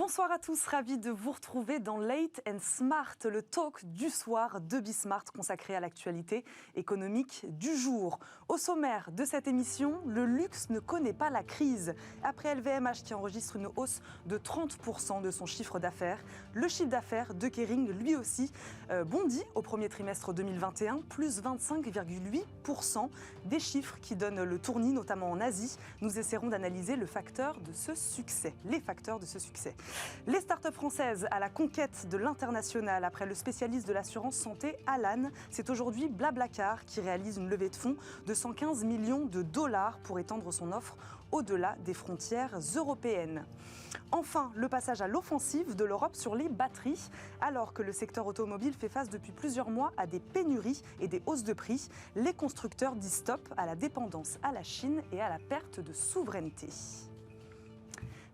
Bonsoir à tous, ravi de vous retrouver dans Late and Smart, le talk du soir de Bismart consacré à l'actualité économique du jour. Au sommaire de cette émission, le luxe ne connaît pas la crise. Après LVMH qui enregistre une hausse de 30% de son chiffre d'affaires, le chiffre d'affaires de Kering lui aussi bondit au premier trimestre 2021, plus 25,8%, des chiffres qui donnent le tournis notamment en Asie. Nous essaierons d'analyser les facteurs de ce succès. Les startups françaises à la conquête de l'international après le spécialiste de l'assurance santé Alan, c'est aujourd'hui Blablacar qui réalise une levée de fonds de 115 millions de dollars pour étendre son offre au-delà des frontières européennes. Enfin, le passage à l'offensive de l'Europe sur les batteries. Alors que le secteur automobile fait face depuis plusieurs mois à des pénuries et des hausses de prix, les constructeurs disent stop à la dépendance à la Chine et à la perte de souveraineté.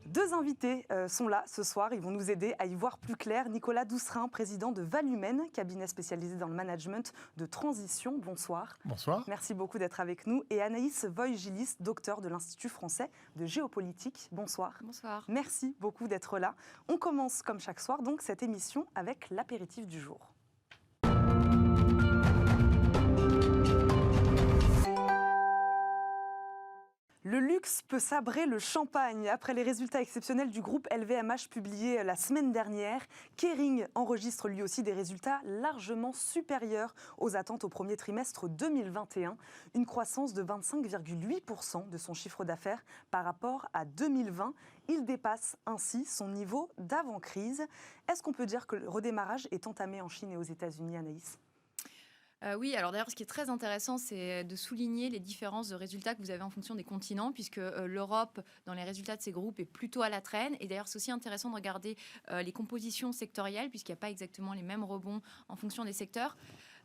Deux invités sont là ce soir, ils vont nous aider à y voir plus clair. Nicolas Doucerin, président de Valumène, cabinet spécialisé dans le management de transition. Bonsoir. Bonsoir. Merci beaucoup d'être avec nous. Et Anaïs Voïgilis, docteur de l'Institut français de géopolitique. Bonsoir. Bonsoir. Merci beaucoup d'être là. On commence comme chaque soir donc cette émission avec l'apéritif du jour. Le luxe peut sabrer le champagne. Après les résultats exceptionnels du groupe LVMH publiés la semaine dernière, Kering enregistre lui aussi des résultats largement supérieurs aux attentes au premier trimestre 2021. Une croissance de 25,8% de son chiffre d'affaires par rapport à 2020. Il dépasse ainsi son niveau d'avant-crise. Est-ce qu'on peut dire que le redémarrage est entamé en Chine et aux États-Unis, Anaïs ? Oui, alors d'ailleurs, ce qui est très intéressant, c'est de souligner les différences de résultats que vous avez en fonction des continents, puisque l'Europe, dans les résultats de ces groupes, est plutôt à la traîne. Et d'ailleurs, c'est aussi intéressant de regarder les compositions sectorielles, puisqu'il n'y a pas exactement les mêmes rebonds en fonction des secteurs.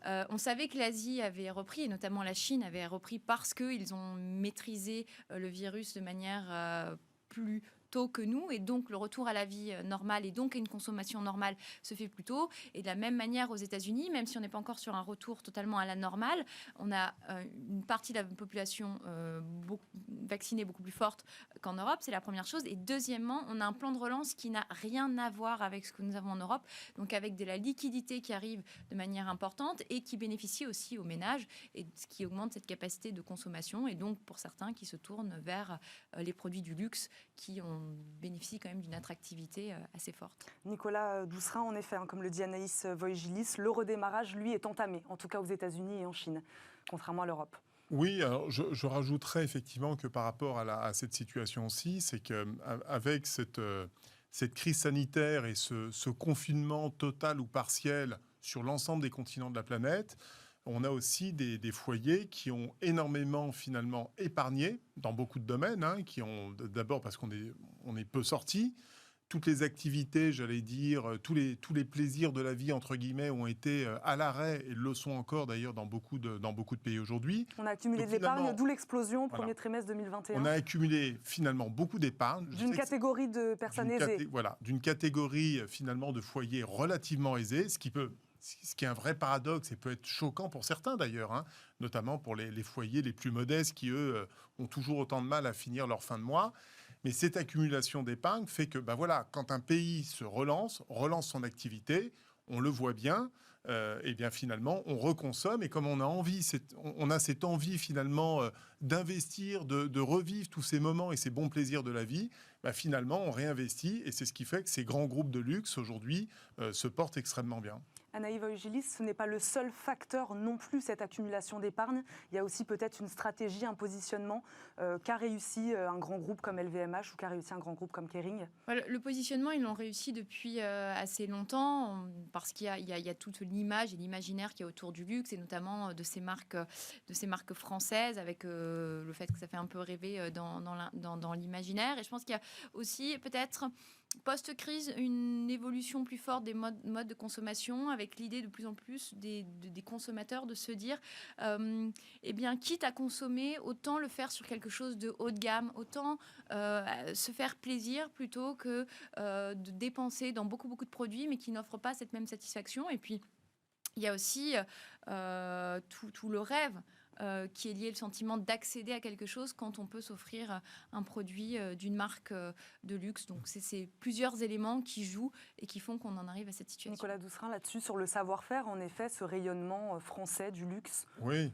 On savait que l'Asie avait repris, et notamment la Chine avait repris parce qu'ils ont maîtrisé le virus de manière plus tôt que nous, et donc le retour à la vie normale et donc à une consommation normale se fait plus tôt. Et de la même manière aux États-Unis, même si on n'est pas encore sur un retour totalement à la normale, on a une partie de la population vaccinée beaucoup plus forte qu'en Europe, c'est la première chose. Et deuxièmement, on a un plan de relance qui n'a rien à voir avec ce que nous avons en Europe, donc avec de la liquidité qui arrive de manière importante et qui bénéficie aussi aux ménages, et ce qui augmente cette capacité de consommation, et donc pour certains qui se tournent vers les produits du luxe qui bénéficient quand même d'une attractivité assez forte. Nicolas Doucerin, en effet, comme le dit Anaïs Voïgilis, le redémarrage, lui, est entamé, en tout cas aux États-Unis et en Chine, contrairement à l'Europe. Oui, alors je rajouterais effectivement que par rapport à cette situation-ci, c'est qu'avec cette crise sanitaire et ce confinement total ou partiel sur l'ensemble des continents de la planète, on a aussi des foyers qui ont énormément finalement épargné dans beaucoup de domaines, qui ont d'abord parce qu'on est peu sortis. Toutes les activités, j'allais dire, tous les plaisirs de la vie, entre guillemets, ont été à l'arrêt, et le sont encore d'ailleurs dans beaucoup de pays aujourd'hui. On a accumulé de l'épargne, d'où l'explosion au premier trimestre 2021. On a accumulé finalement beaucoup d'épargne. D'une catégorie de personnes aisées. D'une catégorie finalement de foyers relativement aisés, ce qui est un vrai paradoxe et peut être choquant pour certains d'ailleurs, notamment pour les foyers les plus modestes qui, eux, ont toujours autant de mal à finir leur fin de mois. Mais cette accumulation d'épargne fait que, quand un pays se relance son activité, on le voit bien, et bien finalement, on reconsomme. Et comme on a cette envie finalement d'investir, de revivre tous ces moments et ces bons plaisirs de la vie, finalement, on réinvestit. Et c'est ce qui fait que ces grands groupes de luxe, aujourd'hui, se portent extrêmement bien. Anaïs Voïgilis, ce n'est pas le seul facteur non plus, cette accumulation d'épargne. Il y a aussi peut-être une stratégie, un positionnement qu'a réussi un grand groupe comme LVMH ou qu'a réussi un grand groupe comme Kering. Le positionnement, ils l'ont réussi depuis assez longtemps parce qu'il y a toute l'image et l'imaginaire qui est autour du luxe, et notamment de ces marques françaises, avec le fait que ça fait un peu rêver dans l'imaginaire. Et je pense qu'il y a aussi peut-être post-crise une évolution plus forte des modes de consommation, avec l'idée de plus en plus des consommateurs de se dire quitte à consommer, autant le faire sur quelque chose de haut de gamme, autant se faire plaisir plutôt que de dépenser dans beaucoup de produits mais qui n'offrent pas cette même satisfaction. Et puis il y a aussi tout le rêve qui est lié au sentiment d'accéder à quelque chose quand on peut s'offrir un produit d'une marque de luxe. Donc, c'est plusieurs éléments qui jouent et qui font qu'on en arrive à cette situation. Nicolas Doucerin, là-dessus, sur le savoir-faire, en effet, ce rayonnement français du luxe. Oui,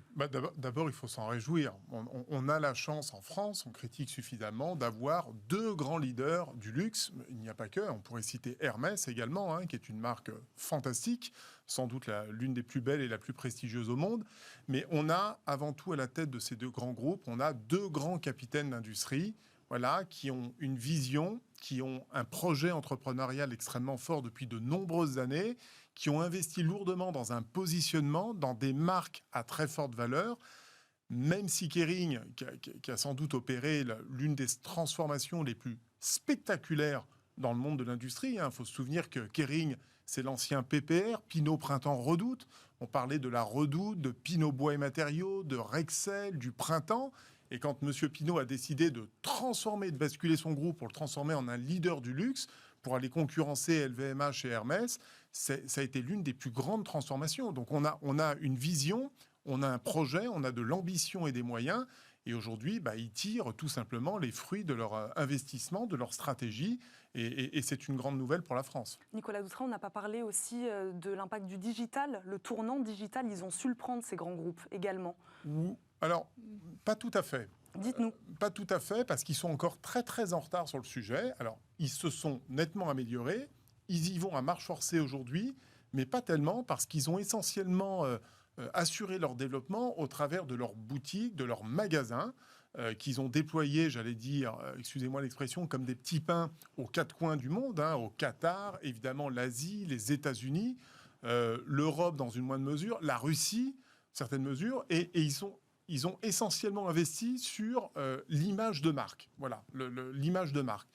d'abord, il faut s'en réjouir. On a la chance en France, on critique suffisamment, d'avoir 2 grands leaders du luxe. Il n'y a pas que, on pourrait citer Hermès également, qui est une marque fantastique, sans doute l'une des plus belles et la plus prestigieuse au monde. Mais on a, avant tout, à la tête de ces 2 grands groupes, on a 2 grands capitaines d'industrie, qui ont une vision, qui ont un projet entrepreneurial extrêmement fort depuis de nombreuses années, qui ont investi lourdement dans un positionnement, dans des marques à très forte valeur. Même si Kering, qui a sans doute opéré l'une des transformations les plus spectaculaires dans le monde de l'industrie, il faut se souvenir que Kering, c'est l'ancien PPR, Pinault Printemps Redoute. On parlait de la Redoute, de Pinault Bois et Matériaux, de Rexel, du Printemps. Et quand M. Pinault a décidé de basculer son groupe pour le transformer en un leader du luxe, pour aller concurrencer LVMH et Hermès, ça a été l'une des plus grandes transformations. Donc on a une vision, on a un projet, on a de l'ambition et des moyens. Et aujourd'hui, ils tirent tout simplement les fruits de leur investissement, de leur stratégie. Et c'est une grande nouvelle pour la France. Nicolas Doucerin, on n'a pas parlé aussi de l'impact du digital. Le tournant digital, ils ont su le prendre, ces grands groupes, également. Alors, pas tout à fait. Dites-nous. Pas tout à fait, parce qu'ils sont encore très, très en retard sur le sujet. Alors, ils se sont nettement améliorés. Ils y vont à marche forcée aujourd'hui, mais pas tellement, parce qu'ils ont essentiellement assuré leur développement au travers de leurs boutiques, de leurs magasins, qu'ils ont déployés, j'allais dire, excusez-moi l'expression, comme des petits pains aux 4 coins du monde, au Qatar, évidemment l'Asie, les États-Unis, l'Europe dans une moindre mesure, la Russie, certaines mesures, et ils ont essentiellement investi sur l'image de marque. Voilà, l'image de marque.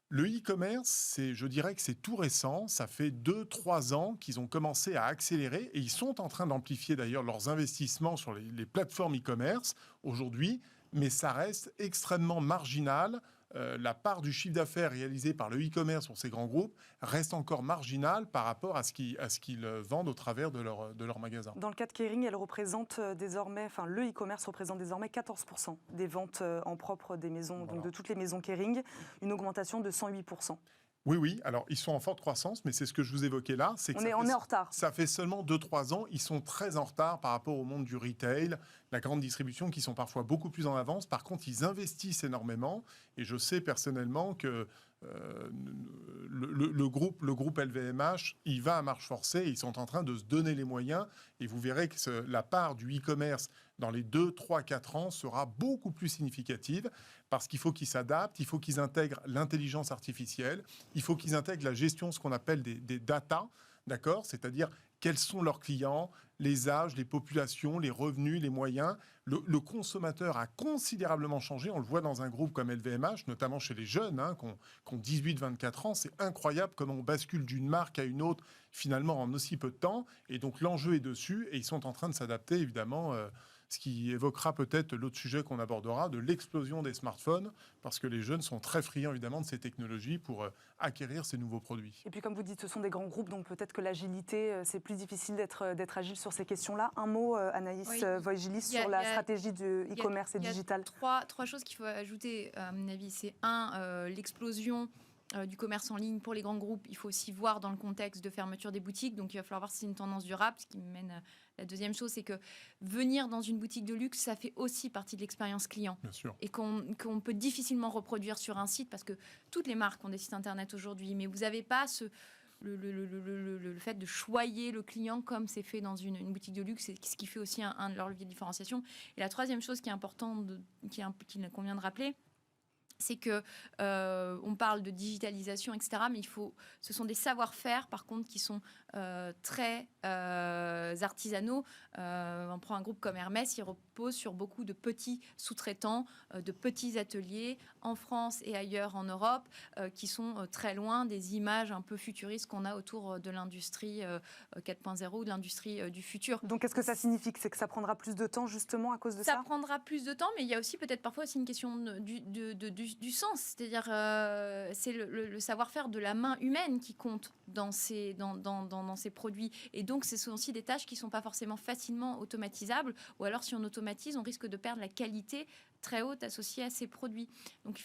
Le e-commerce, je dirais que c'est tout récent. Ça fait 2-3 ans qu'ils ont commencé à accélérer et ils sont en train d'amplifier d'ailleurs leurs investissements sur les plateformes e-commerce aujourd'hui, mais ça reste extrêmement marginal. La part du chiffre d'affaires réalisé par le e-commerce pour ces grands groupes reste encore marginale par rapport à ce qu'ils vendent au travers de leur magasin. Dans le cas de Kering, le e-commerce représente désormais 14% des ventes en propre des maisons, donc de toutes les maisons Kering, une augmentation de 108%. Oui. Alors, ils sont en forte croissance, mais c'est ce que je vous évoquais là. On est en retard. Ça fait seulement 2-3 ans. Ils sont très en retard par rapport au monde du retail, la grande distribution, qui sont parfois beaucoup plus en avance. Par contre, ils investissent énormément. Et je sais personnellement que le groupe LVMH, il va à marche forcée. Ils sont en train de se donner les moyens. Et vous verrez que la part du e-commerce dans les 2, 3, 4 ans sera beaucoup plus significative parce qu'il faut qu'ils s'adaptent, il faut qu'ils intègrent l'intelligence artificielle, il faut qu'ils intègrent la gestion, ce qu'on appelle des data, d'accord ? C'est-à-dire quels sont leurs clients, les âges, les populations, les revenus, les moyens. Le consommateur a considérablement changé. On le voit dans un groupe comme LVMH, notamment chez les jeunes qui ont 18-24 ans. C'est incroyable comment on bascule d'une marque à une autre finalement en aussi peu de temps. Et donc l'enjeu est dessus et ils sont en train de s'adapter évidemment. Ce qui évoquera peut-être l'autre sujet qu'on abordera, de l'explosion des smartphones, parce que les jeunes sont très friands évidemment de ces technologies pour acquérir ces nouveaux produits. Et puis comme vous dites, ce sont des grands groupes, donc peut-être que l'agilité, c'est plus difficile d'être agile sur ces questions-là. Un mot, Anaïs Voigilis, sur la stratégie du e-commerce et digital. Trois choses qu'il faut ajouter, à mon avis. C'est l'explosion du commerce en ligne pour les grands groupes. Il faut aussi voir dans le contexte de fermeture des boutiques. Donc, il va falloir voir si c'est une tendance durable. Ce qui me mène à la deuxième chose, c'est que venir dans une boutique de luxe, ça fait aussi partie de l'expérience client. Bien sûr. Et qu'on peut difficilement reproduire sur un site parce que toutes les marques ont des sites internet aujourd'hui. Mais vous n'avez pas le fait de choyer le client comme c'est fait dans une boutique de luxe, c'est ce qui fait aussi un de leurs leviers de différenciation. Et la troisième chose qui est importante, qu'il convient de rappeler, c'est que on parle de digitalisation, etc. Mais ce sont des savoir-faire, par contre, qui sont très artisanaux. On prend un groupe comme Hermès, il repose sur beaucoup de petits sous-traitants, de petits ateliers en France et ailleurs en Europe, qui sont très loin des images un peu futuristes qu'on a autour de l'industrie 4.0 ou de l'industrie du futur. Donc, qu'est-ce que ça signifie? C'est que ça prendra plus de temps, justement, à cause de ça? Ça prendra plus de temps, mais il y a aussi peut-être parfois aussi une question du du sens, c'est-à-dire c'est le savoir-faire de la main humaine qui compte dans ces produits. Et donc, ce sont aussi des tâches qui ne sont pas forcément facilement automatisables, ou alors si on automatise, on risque de perdre la qualité très haute associée à ces produits. Donc, il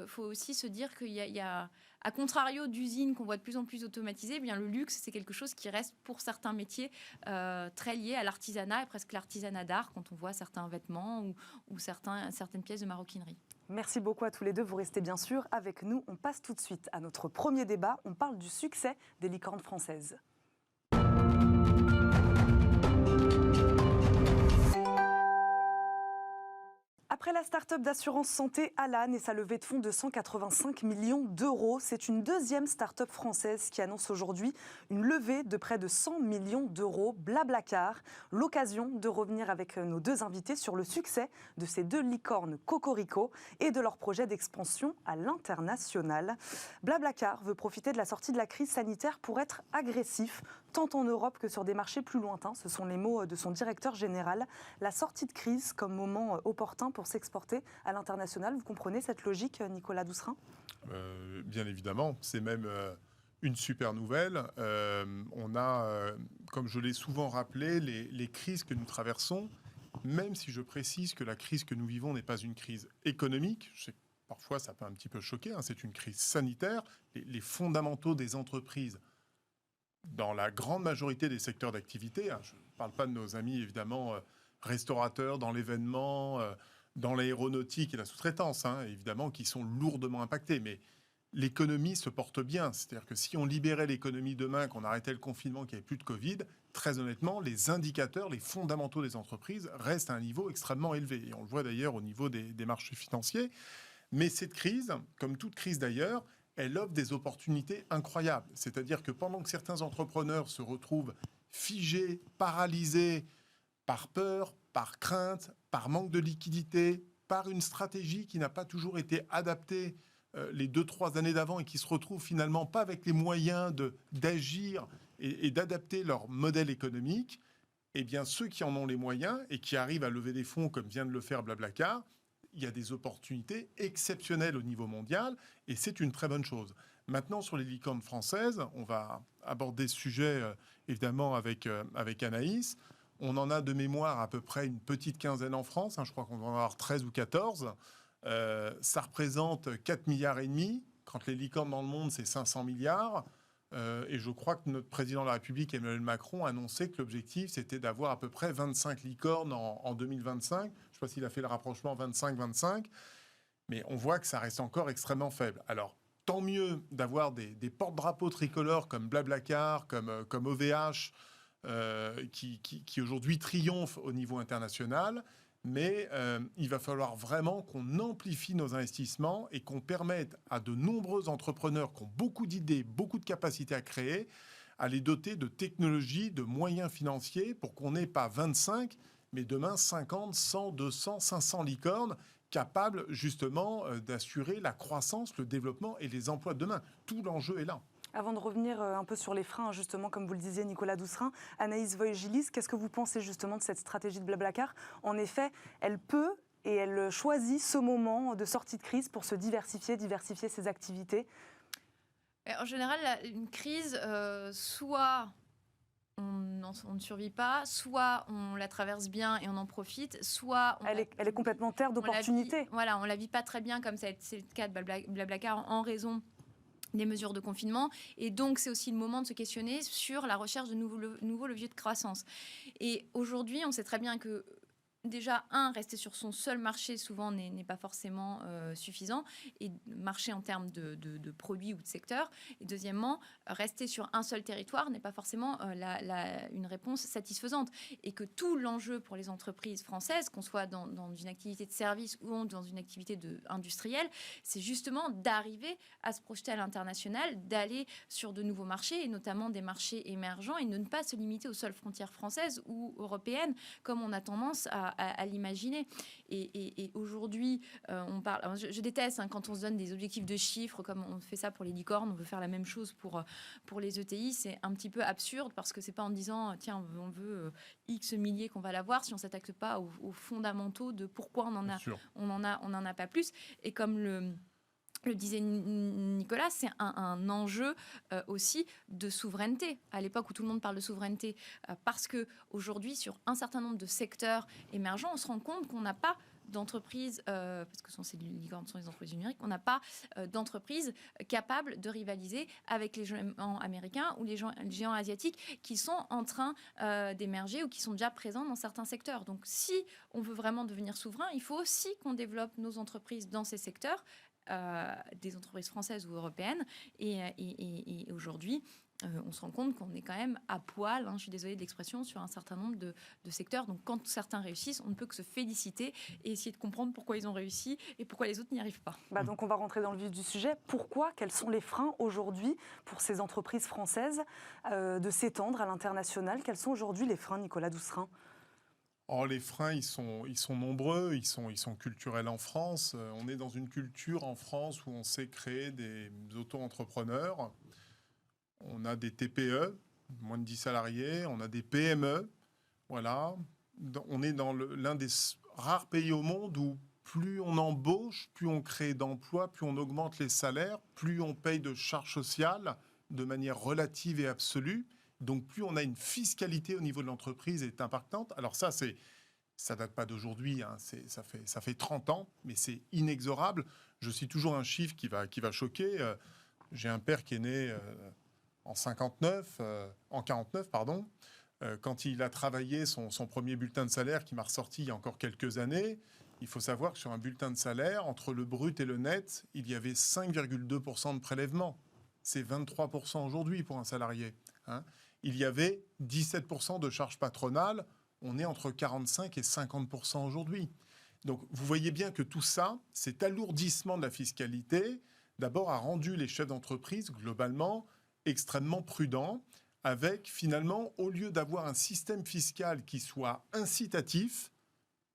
faut aussi se dire qu'il y a à contrario d'usines qu'on voit de plus en plus automatisées, eh bien le luxe, c'est quelque chose qui reste pour certains métiers très liés à l'artisanat, et presque l'artisanat d'art, quand on voit certains vêtements ou certaines pièces de maroquinerie. Merci beaucoup à tous les deux. Vous restez bien sûr avec nous. On passe tout de suite à notre premier débat. On parle du succès des licornes françaises. Après la start-up d'assurance santé Alan et sa levée de fonds de 185 millions d'euros, c'est une deuxième start-up française qui annonce aujourd'hui une levée de près de 100 millions d'euros, Blablacar. L'occasion de revenir avec nos deux invités sur le succès de ces deux licornes Cocorico et de leur projet d'expansion à l'international. Blablacar veut profiter de la sortie de la crise sanitaire pour être agressif, tant en Europe que sur des marchés plus lointains. Ce sont les mots de son directeur général. La sortie de crise comme moment opportun pour s'exporter à l'international. Vous comprenez cette logique, Nicolas Doucerin ? Bien évidemment, c'est même une super nouvelle. On a, comme je l'ai souvent rappelé, les crises que nous traversons, même si je précise que la crise que nous vivons n'est pas une crise économique, je sais que parfois ça peut un petit peu choquer, c'est une crise sanitaire. Les fondamentaux des entreprises, dans la grande majorité des secteurs d'activité, je ne parle pas de nos amis évidemment restaurateurs dans l'événement, dans l'aéronautique et la sous-traitance, évidemment, qui sont lourdement impactés. Mais l'économie se porte bien. C'est-à-dire que si on libérait l'économie demain, qu'on arrêtait le confinement, qu'il n'y avait plus de Covid, très honnêtement, les indicateurs, les fondamentaux des entreprises restent à un niveau extrêmement élevé. Et on le voit d'ailleurs au niveau des marchés financiers. Mais cette crise, comme toute crise d'ailleurs, elle offre des opportunités incroyables. C'est-à-dire que pendant que certains entrepreneurs se retrouvent figés, paralysés par peur, par crainte, par manque de liquidité, par une stratégie qui n'a pas toujours été adaptée les 2-3 années d'avant et qui se retrouvent finalement pas avec les moyens d'agir et d'adapter leur modèle économique, eh bien ceux qui en ont les moyens et qui arrivent à lever des fonds comme vient de le faire Blablacar, il y a des opportunités exceptionnelles au niveau mondial et c'est une très bonne chose. Maintenant, sur les licornes françaises, on va aborder ce sujet évidemment avec Anaïs. On en a de mémoire à peu près une petite quinzaine en France. Je crois qu'on va en avoir 13 ou 14. Ça représente 4 milliards et demi. Quand les licornes dans le monde, c'est 500 milliards. Et je crois que notre président de la République, Emmanuel Macron, a annoncé que l'objectif, c'était d'avoir à peu près 25 licornes en 2025. Je ne sais pas s'il a fait le rapprochement 25-25. Mais on voit que ça reste encore extrêmement faible. Alors, tant mieux d'avoir des porte-drapeaux tricolores comme Blablacar, comme OVH, qui aujourd'hui triomphe au niveau international, mais il va falloir vraiment qu'on amplifie nos investissements et qu'on permette à de nombreux entrepreneurs qui ont beaucoup d'idées, beaucoup de capacités à créer, à les doter de technologies, de moyens financiers pour qu'on n'ait pas 25, mais demain 50, 100, 200, 500 licornes capables justement d'assurer la croissance, le développement et les emplois de demain. Tout l'enjeu est là. Avant de revenir un peu sur les freins, justement, comme vous le disiez, Nicolas Doucerin, Anaïs Voïgilis, qu'est-ce que vous pensez justement de cette stratégie de Blablacar ? En effet, elle peut et elle choisit ce moment de sortie de crise pour se diversifier ses activités. En général, une crise, soit on ne survit pas, soit on la traverse bien et on en profite, soit... Elle est complètement terre d'opportunités. On la vit pas très bien, comme c'est le cas de Blablacar, en raison des mesures de confinement. Et donc, c'est aussi le moment de se questionner sur la recherche de nouveaux leviers de croissance. Et aujourd'hui, on sait très bien que déjà, rester sur son seul marché, souvent, n'est pas forcément suffisant. Et marché en termes de produits ou de secteurs. Et deuxièmement, rester sur un seul territoire n'est pas forcément une réponse satisfaisante. Et que tout l'enjeu pour les entreprises françaises, qu'on soit dans une activité de service ou dans une activité industrielle, c'est justement d'arriver à se projeter à l'international, d'aller sur de nouveaux marchés, et notamment des marchés émergents, et de ne pas se limiter aux seules frontières françaises ou européennes, comme on a tendance à à l'imaginer. Et aujourd'hui, on parle. Alors, je déteste quand on se donne des objectifs de chiffres, comme on fait ça pour les licornes, on veut faire la même chose pour les ETI. C'est un petit peu absurde parce que c'est pas en disant tiens, on veut X milliers qu'on va l'avoir si on s'attaque pas aux fondamentaux de pourquoi on en a pas plus. Et comme le disait Nicolas, c'est un enjeu aussi de souveraineté. À l'époque où tout le monde parle de souveraineté, parce qu'aujourd'hui, sur un certain nombre de secteurs émergents, on se rend compte qu'on n'a pas d'entreprises, parce que ces licornes sont les entreprises numériques, on n'a pas d'entreprises capables de rivaliser avec les géants américains ou les géants asiatiques qui sont en train d'émerger ou qui sont déjà présents dans certains secteurs. Donc, si on veut vraiment devenir souverain, il faut aussi qu'on développe nos entreprises dans ces secteurs, des entreprises françaises ou européennes. Et aujourd'hui, on se rend compte qu'on est quand même à poil, je suis désolée de l'expression, sur un certain nombre de secteurs. Donc quand certains réussissent, on ne peut que se féliciter et essayer de comprendre pourquoi ils ont réussi et pourquoi les autres n'y arrivent pas. Donc on va rentrer dans le vif du sujet. Pourquoi ? Quels sont les freins aujourd'hui pour ces entreprises françaises de s'étendre à l'international ? Quels sont aujourd'hui les freins, Nicolas Doucerin ? Les freins, ils sont nombreux, ils sont culturels en France. On est dans une culture en France où on sait créer des auto-entrepreneurs. On a des TPE, moins de 10 salariés, on a des PME. Voilà. On est dans l'un des rares pays au monde où plus on embauche, plus on crée d'emplois, plus on augmente les salaires, plus on paye de charges sociales de manière relative et absolue. Donc, plus on a une fiscalité au niveau de l'entreprise est impactante. Alors ça date pas d'aujourd'hui, ça fait 30 ans, mais c'est inexorable. Je cite toujours un chiffre qui va choquer. J'ai un père qui est né en 49, pardon. Quand il a travaillé son premier bulletin de salaire qui m'a ressorti il y a encore quelques années, il faut savoir que sur un bulletin de salaire, entre le brut et le net, il y avait 5,2% de prélèvement. C'est 23% aujourd'hui pour un salarié. Il y avait 17% de charges patronales. On est entre 45 et 50% aujourd'hui. Donc, vous voyez bien que tout ça, cet alourdissement de la fiscalité, d'abord a rendu les chefs d'entreprise, globalement, extrêmement prudents, avec, finalement, au lieu d'avoir un système fiscal qui soit incitatif,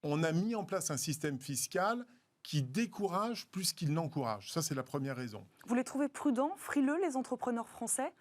on a mis en place un système fiscal qui décourage plus qu'il n'encourage. Ça, c'est la première raison. Vous les trouvez prudents, frileux, les entrepreneurs français ?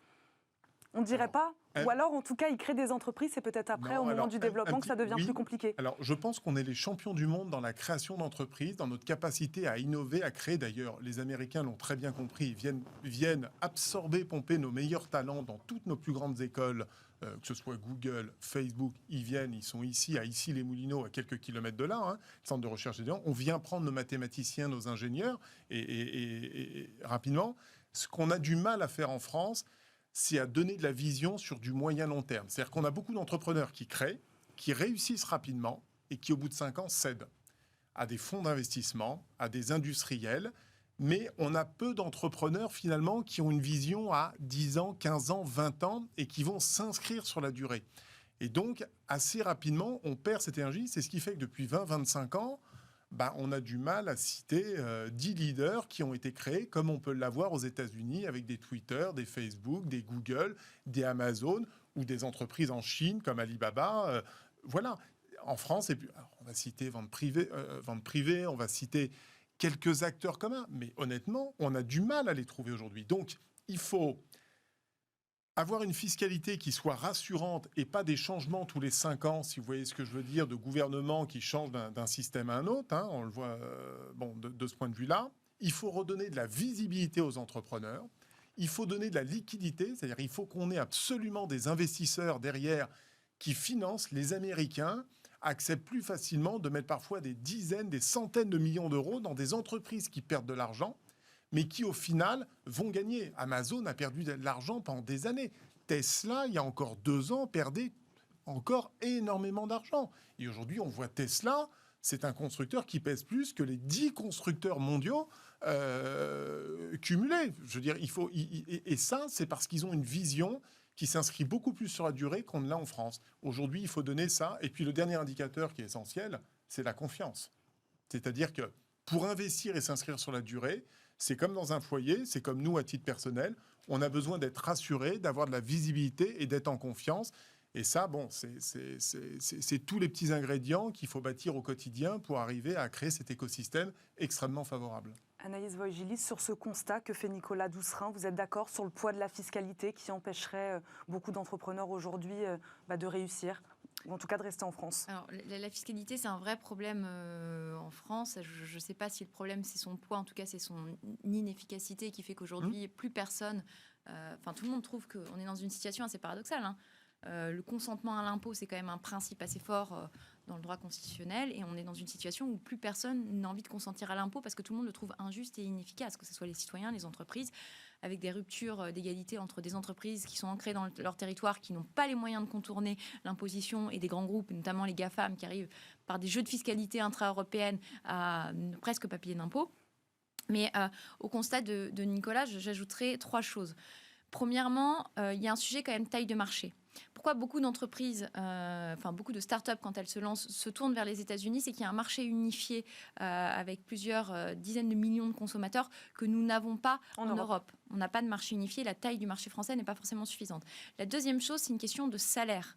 On ne dirait pas. Ou alors, en tout cas, ils créent des entreprises, c'est peut-être après, au moment du développement, que ça devient plus compliqué. Alors, je pense qu'on est les champions du monde dans la création d'entreprises, dans notre capacité à innover, à créer. D'ailleurs, les Américains l'ont très bien compris. Ils viennent absorber, pomper nos meilleurs talents dans toutes nos plus grandes écoles, que ce soit Google, Facebook. Ils sont ici, à Issy-les-Moulineaux, à quelques kilomètres de là, le centre de recherche étudiant. On vient prendre nos mathématiciens, nos ingénieurs, et rapidement. Ce qu'on a du mal à faire en France, c'est à donner de la vision sur du moyen-long terme. C'est-à-dire qu'on a beaucoup d'entrepreneurs qui créent, qui réussissent rapidement et qui, au bout de 5 ans, cèdent à des fonds d'investissement, à des industriels. Mais on a peu d'entrepreneurs, finalement, qui ont une vision à 10 ans, 15 ans, 20 ans et qui vont s'inscrire sur la durée. Et donc, assez rapidement, on perd cette énergie. C'est ce qui fait que depuis 20-25 ans, on a du mal à citer 10 leaders qui ont été créés, comme on peut l'avoir aux États-Unis avec des Twitter, des Facebook, des Google, des Amazon ou des entreprises en Chine comme Alibaba. Voilà. En France, et puis, alors, on va citer vente privée, on va citer quelques acteurs communs, mais honnêtement, on a du mal à les trouver aujourd'hui. Donc, il faut avoir une fiscalité qui soit rassurante et pas des changements tous les 5 ans, si vous voyez ce que je veux dire, de gouvernement qui change d'un système à un autre. On le voit de ce point de vue-là. Il faut redonner de la visibilité aux entrepreneurs. Il faut donner de la liquidité, c'est-à-dire il faut qu'on ait absolument des investisseurs derrière qui financent. Les Américains acceptent plus facilement de mettre parfois des dizaines, des centaines de millions d'euros dans des entreprises qui perdent de l'argent, mais qui, au final, vont gagner. Amazon a perdu de l'argent pendant des années. Tesla, il y a encore 2 ans, perdait encore énormément d'argent. Et aujourd'hui, on voit Tesla, c'est un constructeur qui pèse plus que les 10 constructeurs mondiaux cumulés. Je veux dire, et ça, c'est parce qu'ils ont une vision qui s'inscrit beaucoup plus sur la durée qu'on ne l'a en France. Aujourd'hui, il faut donner ça. Et puis, le dernier indicateur qui est essentiel, c'est la confiance. C'est-à-dire que pour investir et s'inscrire sur la durée, c'est comme dans un foyer, c'est comme nous à titre personnel, on a besoin d'être rassuré, d'avoir de la visibilité et d'être en confiance. Et ça, bon, c'est tous les petits ingrédients qu'il faut bâtir au quotidien pour arriver à créer cet écosystème extrêmement favorable. Anaïs Voigilis, sur ce constat que fait Nicolas Doucerin, vous êtes d'accord sur le poids de la fiscalité qui empêcherait beaucoup d'entrepreneurs aujourd'hui de réussir, ou en tout cas de rester en France? Alors, la fiscalité, c'est un vrai problème en France. Je ne sais pas si le problème, c'est son poids. En tout cas, c'est son inefficacité qui fait qu'aujourd'hui, plus personne... tout le monde trouve qu'on est dans une situation assez paradoxale. Hein. Le consentement à l'impôt, c'est quand même un principe assez fort dans le droit constitutionnel. Et on est dans une situation où plus personne n'a envie de consentir à l'impôt parce que tout le monde le trouve injuste et inefficace, que ce soit les citoyens, les entreprises, avec des ruptures d'égalité entre des entreprises qui sont ancrées dans leur territoire, qui n'ont pas les moyens de contourner l'imposition, et des grands groupes, notamment les GAFAM, qui arrivent par des jeux de fiscalité intra-européenne à ne presque pas payer d'impôts. Mais au constat de Nicolas, j'ajouterais 3 choses. Premièrement, il y a un sujet quand même taille de marché. Pourquoi beaucoup d'entreprises, beaucoup de start-up, quand elles se lancent, se tournent vers les États-Unis, c'est qu'il y a un marché unifié avec plusieurs dizaines de millions de consommateurs que nous n'avons pas en Europe. On n'a pas de marché unifié, la taille du marché français n'est pas forcément suffisante. La deuxième chose, c'est une question de salaire.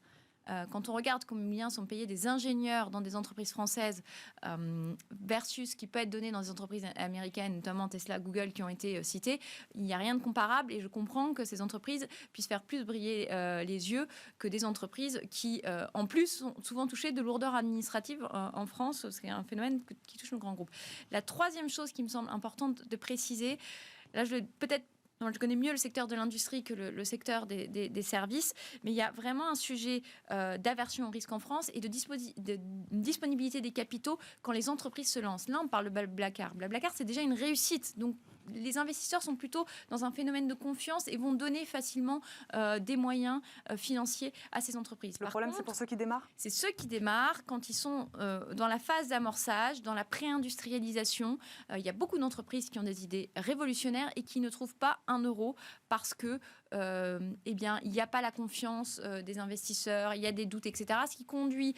Quand on regarde combien sont payés des ingénieurs dans des entreprises françaises versus ce qui peut être donné dans des entreprises américaines, notamment Tesla, Google, qui ont été citées, il n'y a rien de comparable. Et je comprends que ces entreprises puissent faire plus briller les yeux que des entreprises qui, en plus, sont souvent touchées de lourdeurs administratives en France. C'est un phénomène qui touche nos grands groupes. La troisième chose qui me semble importante de préciser, là, je connais mieux le secteur de l'industrie que le secteur des services, mais il y a vraiment un sujet d'aversion au risque en France et de disponibilité des capitaux quand les entreprises se lancent. Là, on parle de Blablacar. Blablacar, c'est déjà une réussite. Donc, les investisseurs sont plutôt dans un phénomène de confiance et vont donner facilement des moyens financiers à ces entreprises. Le problème, c'est pour ceux qui démarrent ? C'est ceux qui démarrent quand ils sont dans la phase d'amorçage, dans la pré-industrialisation. Il y a beaucoup d'entreprises qui ont des idées révolutionnaires et qui ne trouvent pas 1 euro parce que il n'y a pas la confiance des investisseurs, il y a des doutes, etc. Ce qui conduit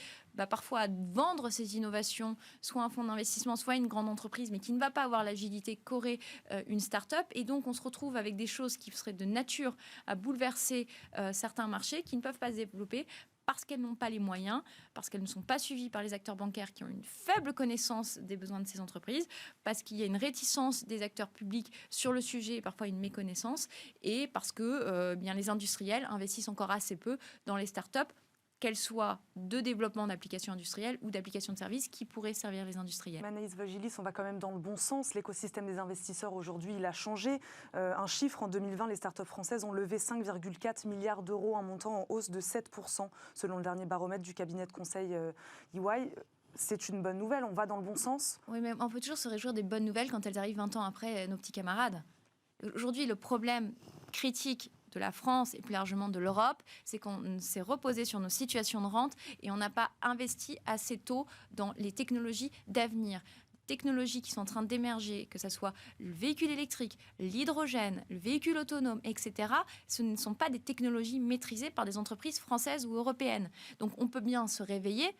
parfois à vendre ces innovations, soit un fonds d'investissement, soit une grande entreprise, mais qui ne va pas avoir l'agilité qu'aurait une start-up. Et donc, on se retrouve avec des choses qui seraient de nature à bouleverser certains marchés qui ne peuvent pas se développer parce qu'elles n'ont pas les moyens, parce qu'elles ne sont pas suivies par les acteurs bancaires qui ont une faible connaissance des besoins de ces entreprises, parce qu'il y a une réticence des acteurs publics sur le sujet, parfois une méconnaissance, et parce que les industriels investissent encore assez peu dans les startups, qu'elles soient de développement d'applications industrielles ou d'applications de services qui pourraient servir les industriels. Anaïs Voigilis, on va quand même dans le bon sens. L'écosystème des investisseurs aujourd'hui, il a changé. Un chiffre, en 2020, les startups françaises ont levé 5,4 milliards d'euros, un montant en hausse de 7%, selon le dernier baromètre du cabinet de conseil EY. C'est une bonne nouvelle, on va dans le bon sens. Oui, mais on peut toujours se réjouir des bonnes nouvelles quand elles arrivent 20 ans après nos petits camarades. Aujourd'hui, le problème critique de la France et plus largement de l'Europe, c'est qu'on s'est reposé sur nos situations de rente et on n'a pas investi assez tôt dans les technologies d'avenir. Technologies qui sont en train d'émerger, que ce soit le véhicule électrique, l'hydrogène, le véhicule autonome, etc., ce ne sont pas des technologies maîtrisées par des entreprises françaises ou européennes. Donc on peut bien se réveiller,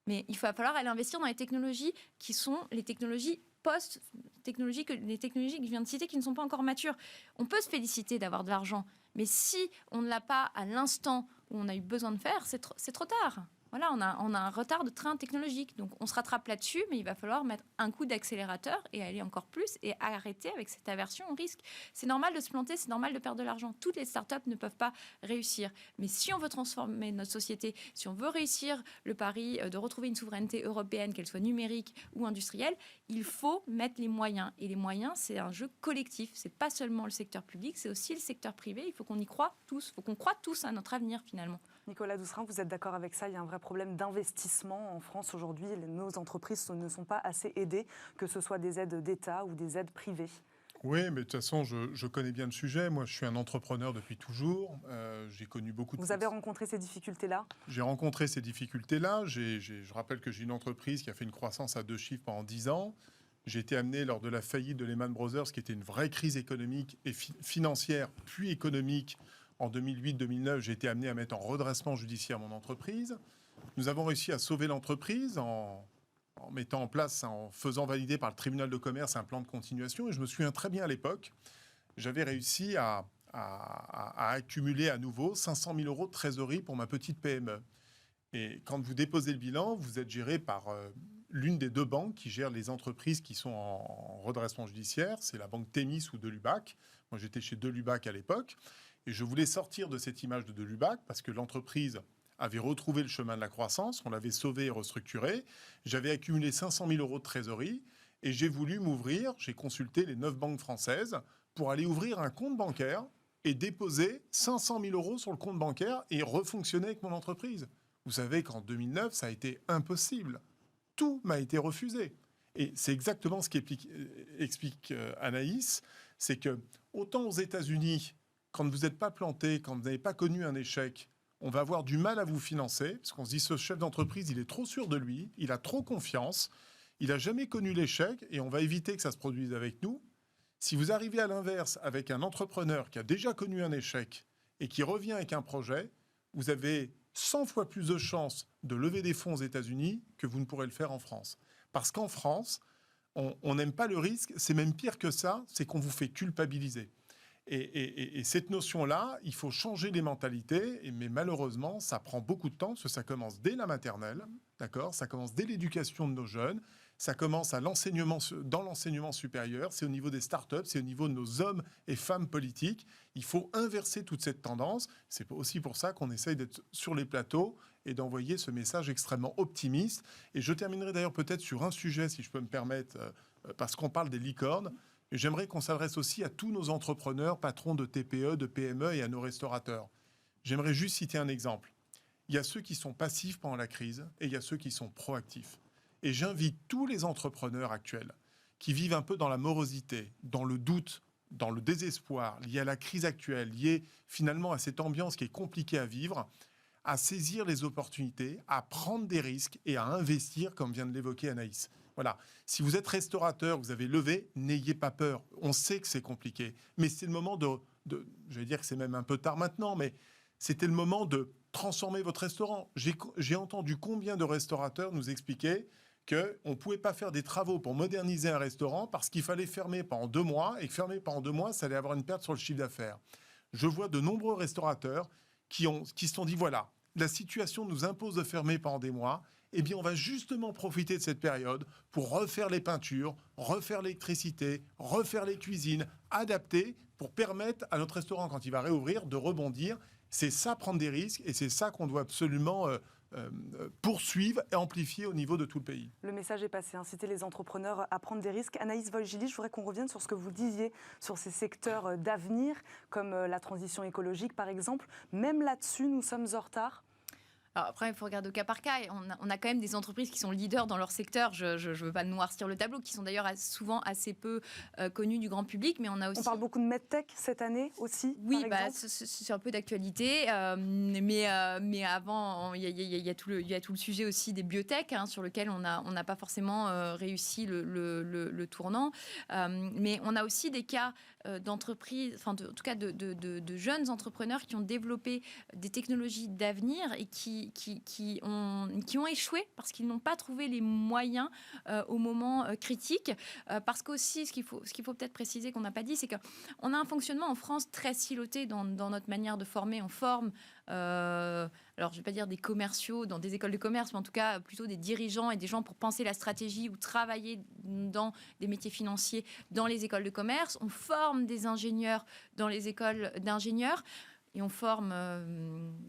mais il va falloir aller investir dans les technologies qui sont les technologies post-technologies, les technologies que je viens de citer qui ne sont pas encore matures. On peut se féliciter d'avoir de l'argent, mais si on ne l'a pas à l'instant où on a eu besoin de faire, c'est trop tard. Voilà, on a un retard de train technologique. Donc, on se rattrape là-dessus, mais il va falloir mettre un coup d'accélérateur et aller encore plus et arrêter avec cette aversion au risque. C'est normal de se planter, c'est normal de perdre de l'argent. Toutes les startups ne peuvent pas réussir. Mais si on veut transformer notre société, si on veut réussir le pari de retrouver une souveraineté européenne, qu'elle soit numérique ou industrielle, il faut mettre les moyens. Et les moyens, c'est un jeu collectif. C'est pas seulement le secteur public, c'est aussi le secteur privé. Il faut qu'on y croie tous. Il faut qu'on croie tous à notre avenir, finalement. Nicolas Doucerin, vous êtes d'accord avec ça? Il y a un vrai problème d'investissement en France aujourd'hui. Nos entreprises ne sont pas assez aidées, que ce soit des aides d'État ou des aides privées. Oui, mais de toute façon, je connais bien le sujet. Moi, je suis un entrepreneur depuis toujours. J'ai connu beaucoup de... Vous avez rencontré ces difficultés-là? J'ai rencontré ces difficultés-là. Je rappelle que j'ai une entreprise qui a fait une croissance à 2 chiffres pendant 10 ans. J'ai été amené lors de la faillite de Lehman Brothers, qui était une vraie crise économique et financière, puis économique. En 2008-2009, j'ai été amené à mettre en redressement judiciaire mon entreprise. Nous avons réussi à sauver l'entreprise en mettant en place, en faisant valider par le tribunal de commerce un plan de continuation. Et je me souviens très bien à l'époque, j'avais réussi à à accumuler à nouveau 500 000 euros de trésorerie pour ma petite PME. Et quand vous déposez le bilan, vous êtes géré par l'une des deux banques qui gèrent les entreprises qui sont en redressement judiciaire. C'est la banque Thémis ou Delubac. Moi, j'étais chez Delubac à l'époque. Et je voulais sortir de cette image de Delubac parce que l'entreprise avait retrouvé le chemin de la croissance. On l'avait sauvé et restructuré. J'avais accumulé 500 000 euros de trésorerie et j'ai voulu m'ouvrir. J'ai consulté les 9 banques françaises pour aller ouvrir un compte bancaire et déposer 500 000 euros sur le compte bancaire et refonctionner avec mon entreprise. Vous savez qu'en 2009, ça a été impossible. Tout m'a été refusé. Et c'est exactement ce qu'explique Anaïs, c'est que autant aux États-Unis, quand vous n'êtes pas planté, quand vous n'avez pas connu un échec, on va avoir du mal à vous financer, parce qu'on se dit ce chef d'entreprise, il est trop sûr de lui, il a trop confiance, il n'a jamais connu l'échec, et on va éviter que ça se produise avec nous. Si vous arrivez à l'inverse avec un entrepreneur qui a déjà connu un échec et qui revient avec un projet, vous avez 100 fois plus de chances de lever des fonds aux États-Unis que vous ne pourrez le faire en France. Parce qu'en France, on n'aime pas le risque, c'est même pire que ça, c'est qu'on vous fait culpabiliser. Et cette notion-là, il faut changer les mentalités, mais malheureusement, ça prend beaucoup de temps, parce que ça commence dès la maternelle, d'accord ? Ça commence dès l'éducation de nos jeunes, ça commence dans l'enseignement supérieur, c'est au niveau des startups, c'est au niveau de nos hommes et femmes politiques. Il faut inverser toute cette tendance. C'est aussi pour ça qu'on essaye d'être sur les plateaux et d'envoyer ce message extrêmement optimiste. Et je terminerai d'ailleurs peut-être sur un sujet, si je peux me permettre, parce qu'on parle des licornes. Et j'aimerais qu'on s'adresse aussi à tous nos entrepreneurs, patrons de TPE, de PME et à nos restaurateurs. J'aimerais juste citer un exemple. Il y a ceux qui sont passifs pendant la crise et il y a ceux qui sont proactifs. Et j'invite tous les entrepreneurs actuels qui vivent un peu dans la morosité, dans le doute, dans le désespoir, lié à la crise actuelle, lié finalement à cette ambiance qui est compliquée à vivre, à saisir les opportunités, à prendre des risques et à investir, comme vient de l'évoquer Anaïs. Voilà. Si vous êtes restaurateur, vous avez levé, n'ayez pas peur. On sait que c'est compliqué, mais c'est le moment je vais dire que c'est même un peu tard maintenant, mais c'était le moment de transformer votre restaurant. J'ai entendu combien de restaurateurs nous expliquer qu'on ne pouvait pas faire des travaux pour moderniser un restaurant parce qu'il fallait fermer pendant 2 mois et que fermer pendant 2 mois, ça allait avoir une perte sur le chiffre d'affaires. Je vois de nombreux restaurateurs qui se sont dit, voilà, la situation nous impose de fermer pendant des mois, eh bien on va justement profiter de cette période pour refaire les peintures, refaire l'électricité, refaire les cuisines, adapter pour permettre à notre restaurant, quand il va réouvrir, de rebondir. C'est ça, prendre des risques, et c'est ça qu'on doit absolument poursuivre et amplifier au niveau de tout le pays. Le message est passé, inciter les entrepreneurs à prendre des risques. Anaïs Wolgili, je voudrais qu'on revienne sur ce que vous disiez sur ces secteurs d'avenir, comme la transition écologique par exemple. Même là-dessus, nous sommes en retard. Alors après, il faut regarder au cas par cas. On a quand même des entreprises qui sont leaders dans leur secteur. Je ne veux pas noircir le tableau, qui sont d'ailleurs souvent assez peu connues du grand public. Mais on a aussi... On parle beaucoup de medtech cette année aussi. Oui, c'est un peu d'actualité. Mais avant, il y a tout le sujet aussi des biotech, sur lequel on n'a pas forcément réussi le tournant. Mais on a aussi des cas d'entreprises, en tout cas de jeunes entrepreneurs qui ont développé des technologies d'avenir et qui ont échoué parce qu'ils n'ont pas trouvé les moyens au moment critique. Parce qu'aussi, ce qu'il faut peut-être préciser qu'on n'a pas dit, c'est qu'on a un fonctionnement en France très siloté dans notre manière de former. On forme, alors je ne vais pas dire des commerciaux dans des écoles de commerce, mais en tout cas plutôt des dirigeants et des gens pour penser la stratégie ou travailler dans des métiers financiers dans les écoles de commerce. On forme des ingénieurs dans les écoles d'ingénieurs. Et on forme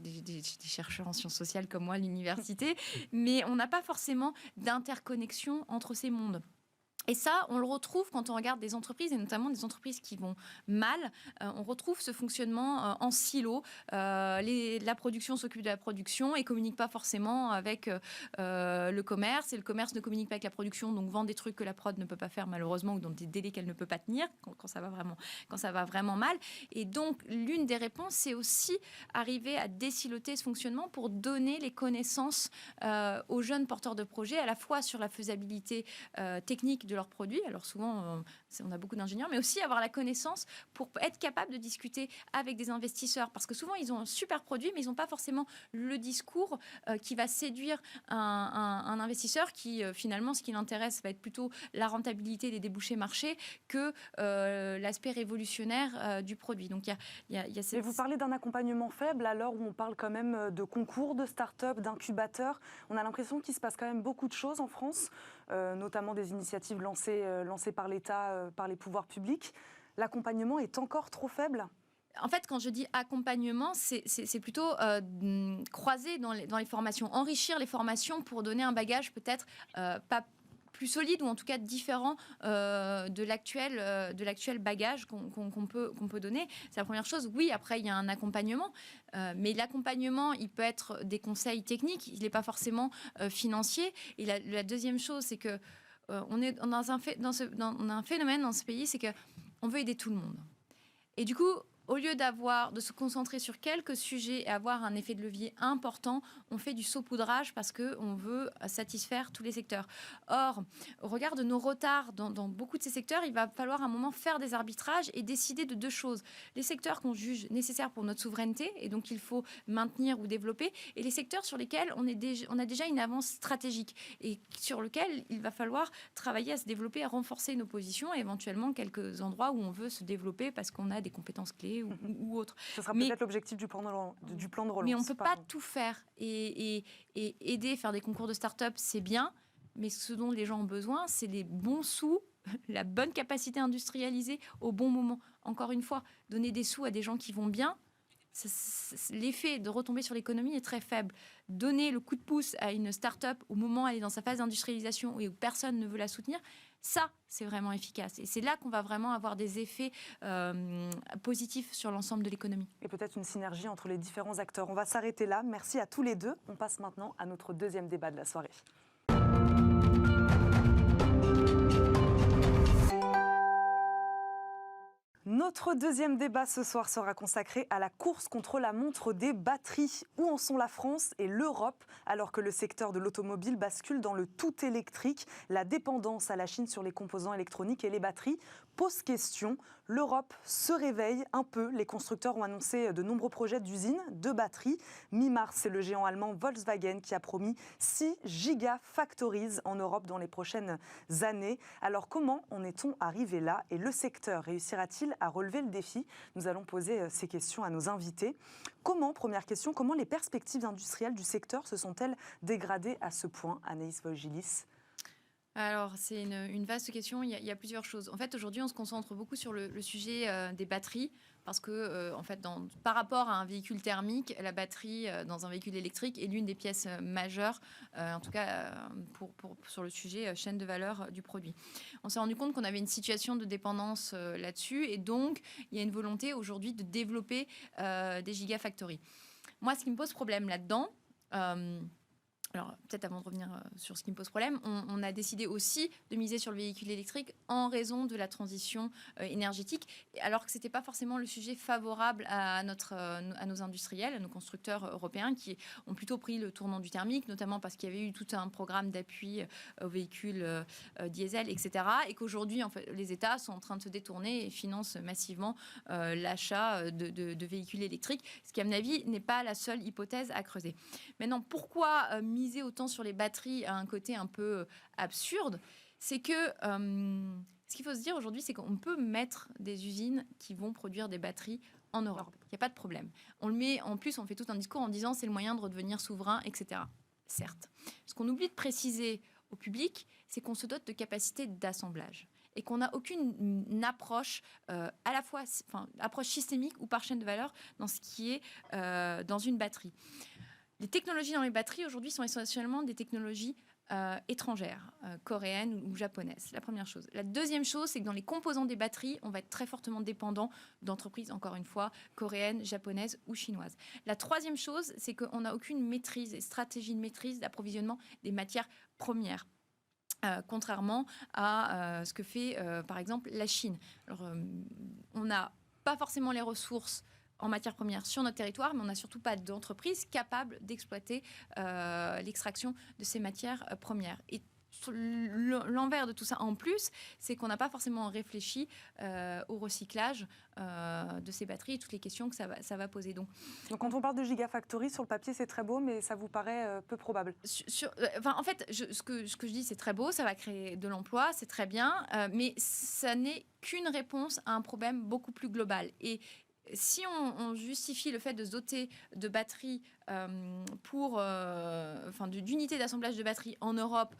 des chercheurs en sciences sociales comme moi à l'université, mais on n'a pas forcément d'interconnexion entre ces mondes. Et ça, on le retrouve quand on regarde des entreprises, et notamment des entreprises qui vont mal. On retrouve ce fonctionnement en silo. La production s'occupe de la production et ne communique pas forcément avec le commerce. Et le commerce ne communique pas avec la production, donc vend des trucs que la prod ne peut pas faire malheureusement, ou dans des délais qu'elle ne peut pas tenir quand ça va vraiment mal. Et donc, l'une des réponses, c'est aussi arriver à désiloter ce fonctionnement pour donner les connaissances aux jeunes porteurs de projets, à la fois sur la faisabilité technique de leurs produits. Alors souvent, on a beaucoup d'ingénieurs, mais aussi avoir la connaissance pour être capable de discuter avec des investisseurs. Parce que souvent, ils ont un super produit, mais ils n'ont pas forcément le discours qui va séduire un investisseur qui, finalement, ce qui l'intéresse va être plutôt la rentabilité des débouchés marchés que l'aspect révolutionnaire du produit. Donc, il y a cette... Mais vous parlez d'un accompagnement faible à l'heure où on parle quand même de concours de start-up, d'incubateurs. On a l'impression qu'il se passe quand même beaucoup de choses en France, notamment des initiatives lancées par l'État, par les pouvoirs publics. L'accompagnement est encore trop faible ? En fait, quand je dis accompagnement, c'est plutôt croiser dans les formations, enrichir les formations pour donner un bagage peut-être pas plus solide ou en tout cas différent de l'actuel bagage qu'on peut donner. C'est la première chose. Oui, après, il y a un accompagnement, mais l'accompagnement, il peut être des conseils techniques, il n'est pas forcément financier. Et la deuxième chose, c'est que on a un phénomène dans ce pays, c'est qu'on veut aider tout le monde. Et du coup, au lieu de se concentrer sur quelques sujets et avoir un effet de levier important, on fait du saupoudrage parce qu'on veut satisfaire tous les secteurs. Or, au regard de nos retards dans beaucoup de ces secteurs, il va falloir à un moment faire des arbitrages et décider de deux choses. Les secteurs qu'on juge nécessaires pour notre souveraineté et donc il faut maintenir ou développer, et les secteurs sur lesquels on a déjà une avance stratégique et sur lesquels il va falloir travailler à se développer, à renforcer nos positions et éventuellement quelques endroits où on veut se développer parce qu'on a des compétences clés ou autre. Ce sera peut-être l'objectif du plan de relance. Mais on ne peut pas tout faire. Et aider, faire des concours de start-up, c'est bien, mais ce dont les gens ont besoin, c'est les bons sous, la bonne capacité industrialisée au bon moment. Encore une fois, donner des sous à des gens qui vont bien, l'effet de retomber sur l'économie est très faible. Donner le coup de pouce à une start-up au moment où elle est dans sa phase d'industrialisation et où personne ne veut la soutenir, ça, c'est vraiment efficace. Et c'est là qu'on va vraiment avoir des effets positifs sur l'ensemble de l'économie. Et peut-être une synergie entre les différents acteurs. On va s'arrêter là. Merci à tous les deux. On passe maintenant à notre deuxième débat de la soirée. Notre deuxième débat ce soir sera consacré à la course contre la montre des batteries. Où en sont la France et l'Europe alors que le secteur de l'automobile bascule dans le tout électrique? La dépendance à la Chine sur les composants électroniques et les batteries pose question. L'Europe se réveille un peu. Les constructeurs ont annoncé de nombreux projets d'usines de batteries. Mi-mars, c'est le géant allemand Volkswagen qui a promis 6 gigafactories en Europe dans les prochaines années. Alors comment en est-on arrivé là et le secteur réussira-t-il à relever le défi? Nous allons poser ces questions à nos invités. Première question, comment les perspectives industrielles du secteur se sont-elles dégradées à ce point, Anaïs Vogilis? Alors, c'est une vaste question. Il y a plusieurs choses. En fait, aujourd'hui, on se concentre beaucoup sur le sujet des batteries parce que, en fait, par rapport à un véhicule thermique, la batterie dans un véhicule électrique est l'une des pièces majeures, en tout cas sur le sujet chaîne de valeur du produit. On s'est rendu compte qu'on avait une situation de dépendance là-dessus et donc, il y a une volonté aujourd'hui de développer des gigafactories. Moi, ce qui me pose problème là-dedans... Alors, peut-être avant de revenir sur ce qui me pose problème, on a décidé aussi de miser sur le véhicule électrique en raison de la transition énergétique, alors que ce n'était pas forcément le sujet favorable à nos industriels, à nos constructeurs européens qui ont plutôt pris le tournant du thermique, notamment parce qu'il y avait eu tout un programme d'appui aux véhicules diesel, etc. Et qu'aujourd'hui, en fait, les États sont en train de se détourner et financent massivement l'achat de véhicules électriques, ce qui, à mon avis, n'est pas la seule hypothèse à creuser. Maintenant, pourquoi miser autant sur les batteries a un côté un peu absurde, c'est que ce qu'il faut se dire aujourd'hui, c'est qu'on peut mettre des usines qui vont produire des batteries en Europe. Il n'y a pas de problème. On le met, en plus, on fait tout un discours en disant c'est le moyen de redevenir souverain, etc. Certes. Ce qu'on oublie de préciser au public, c'est qu'on se dote de capacités d'assemblage et qu'on n'a aucune approche à la fois, approche systémique ou par chaîne de valeur dans ce qui est dans une batterie. Les technologies dans les batteries aujourd'hui sont essentiellement des technologies étrangères, coréennes ou japonaises. La première chose. La deuxième chose, c'est que dans les composants des batteries, on va être très fortement dépendant d'entreprises, encore une fois, coréennes, japonaises ou chinoises. La troisième chose, c'est qu'on n'a aucune maîtrise et stratégie de maîtrise d'approvisionnement des matières premières. Contrairement à ce que fait, par exemple, la Chine. Alors, on n'a pas forcément les ressources en matières premières sur notre territoire, mais on n'a surtout pas d'entreprise capable d'exploiter l'extraction de ces matières premières. Et l'envers de tout ça en plus, c'est qu'on n'a pas forcément réfléchi au recyclage de ces batteries et toutes les questions que ça va poser. Donc quand on parle de Gigafactory, sur le papier, c'est très beau, mais ça vous paraît peu probable? En fait, ce que je dis, c'est très beau, ça va créer de l'emploi, c'est très bien, mais ça n'est qu'une réponse à un problème beaucoup plus global. Et si on justifie le fait de se doter de batteries d'unités d'assemblage de batteries en Europe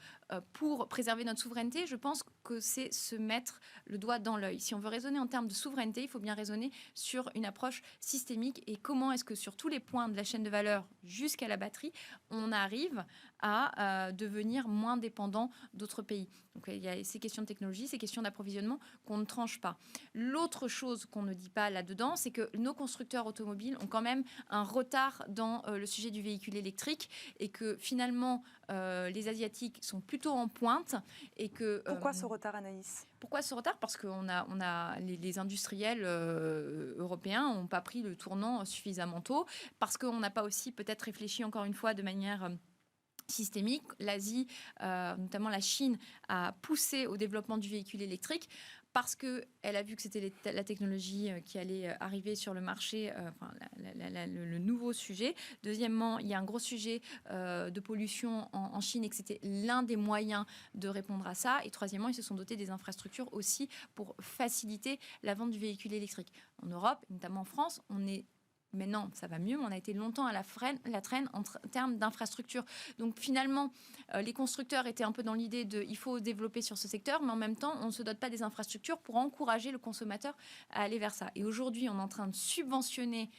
pour préserver notre souveraineté, je pense que c'est se mettre le doigt dans l'œil. Si on veut raisonner en termes de souveraineté, il faut bien raisonner sur une approche systémique et comment est-ce que sur tous les points de la chaîne de valeur jusqu'à la batterie, on arrive à devenir moins dépendant d'autres pays. Donc il y a ces questions de technologie, ces questions d'approvisionnement qu'on ne tranche pas. L'autre chose qu'on ne dit pas là-dedans, c'est que nos constructeurs automobiles ont quand même un retard dans le sujet du véhicule électrique et que finalement les Asiatiques sont plutôt en pointe et que pourquoi ce retard, Anaïs? Pourquoi ce retard? Parce que les industriels européens n'ont pas pris le tournant suffisamment tôt, parce qu'on n'a pas aussi peut-être réfléchi encore une fois de manière systémique. L'Asie, notamment la Chine, a poussé au développement du véhicule électrique parce qu'elle a vu que c'était la technologie qui allait arriver sur le marché, le nouveau sujet. Deuxièmement, il y a un gros sujet de pollution en Chine et que c'était l'un des moyens de répondre à ça. Et troisièmement, ils se sont dotés des infrastructures aussi pour faciliter la vente du véhicule électrique. En Europe, notamment en France, on est... Maintenant, ça va mieux, mais on a été longtemps à la traîne en termes d'infrastructures. Donc finalement, les constructeurs étaient un peu dans l'idée il faut développer sur ce secteur, mais en même temps, on ne se dote pas des infrastructures pour encourager le consommateur à aller vers ça. Et aujourd'hui, on est en train de subventionner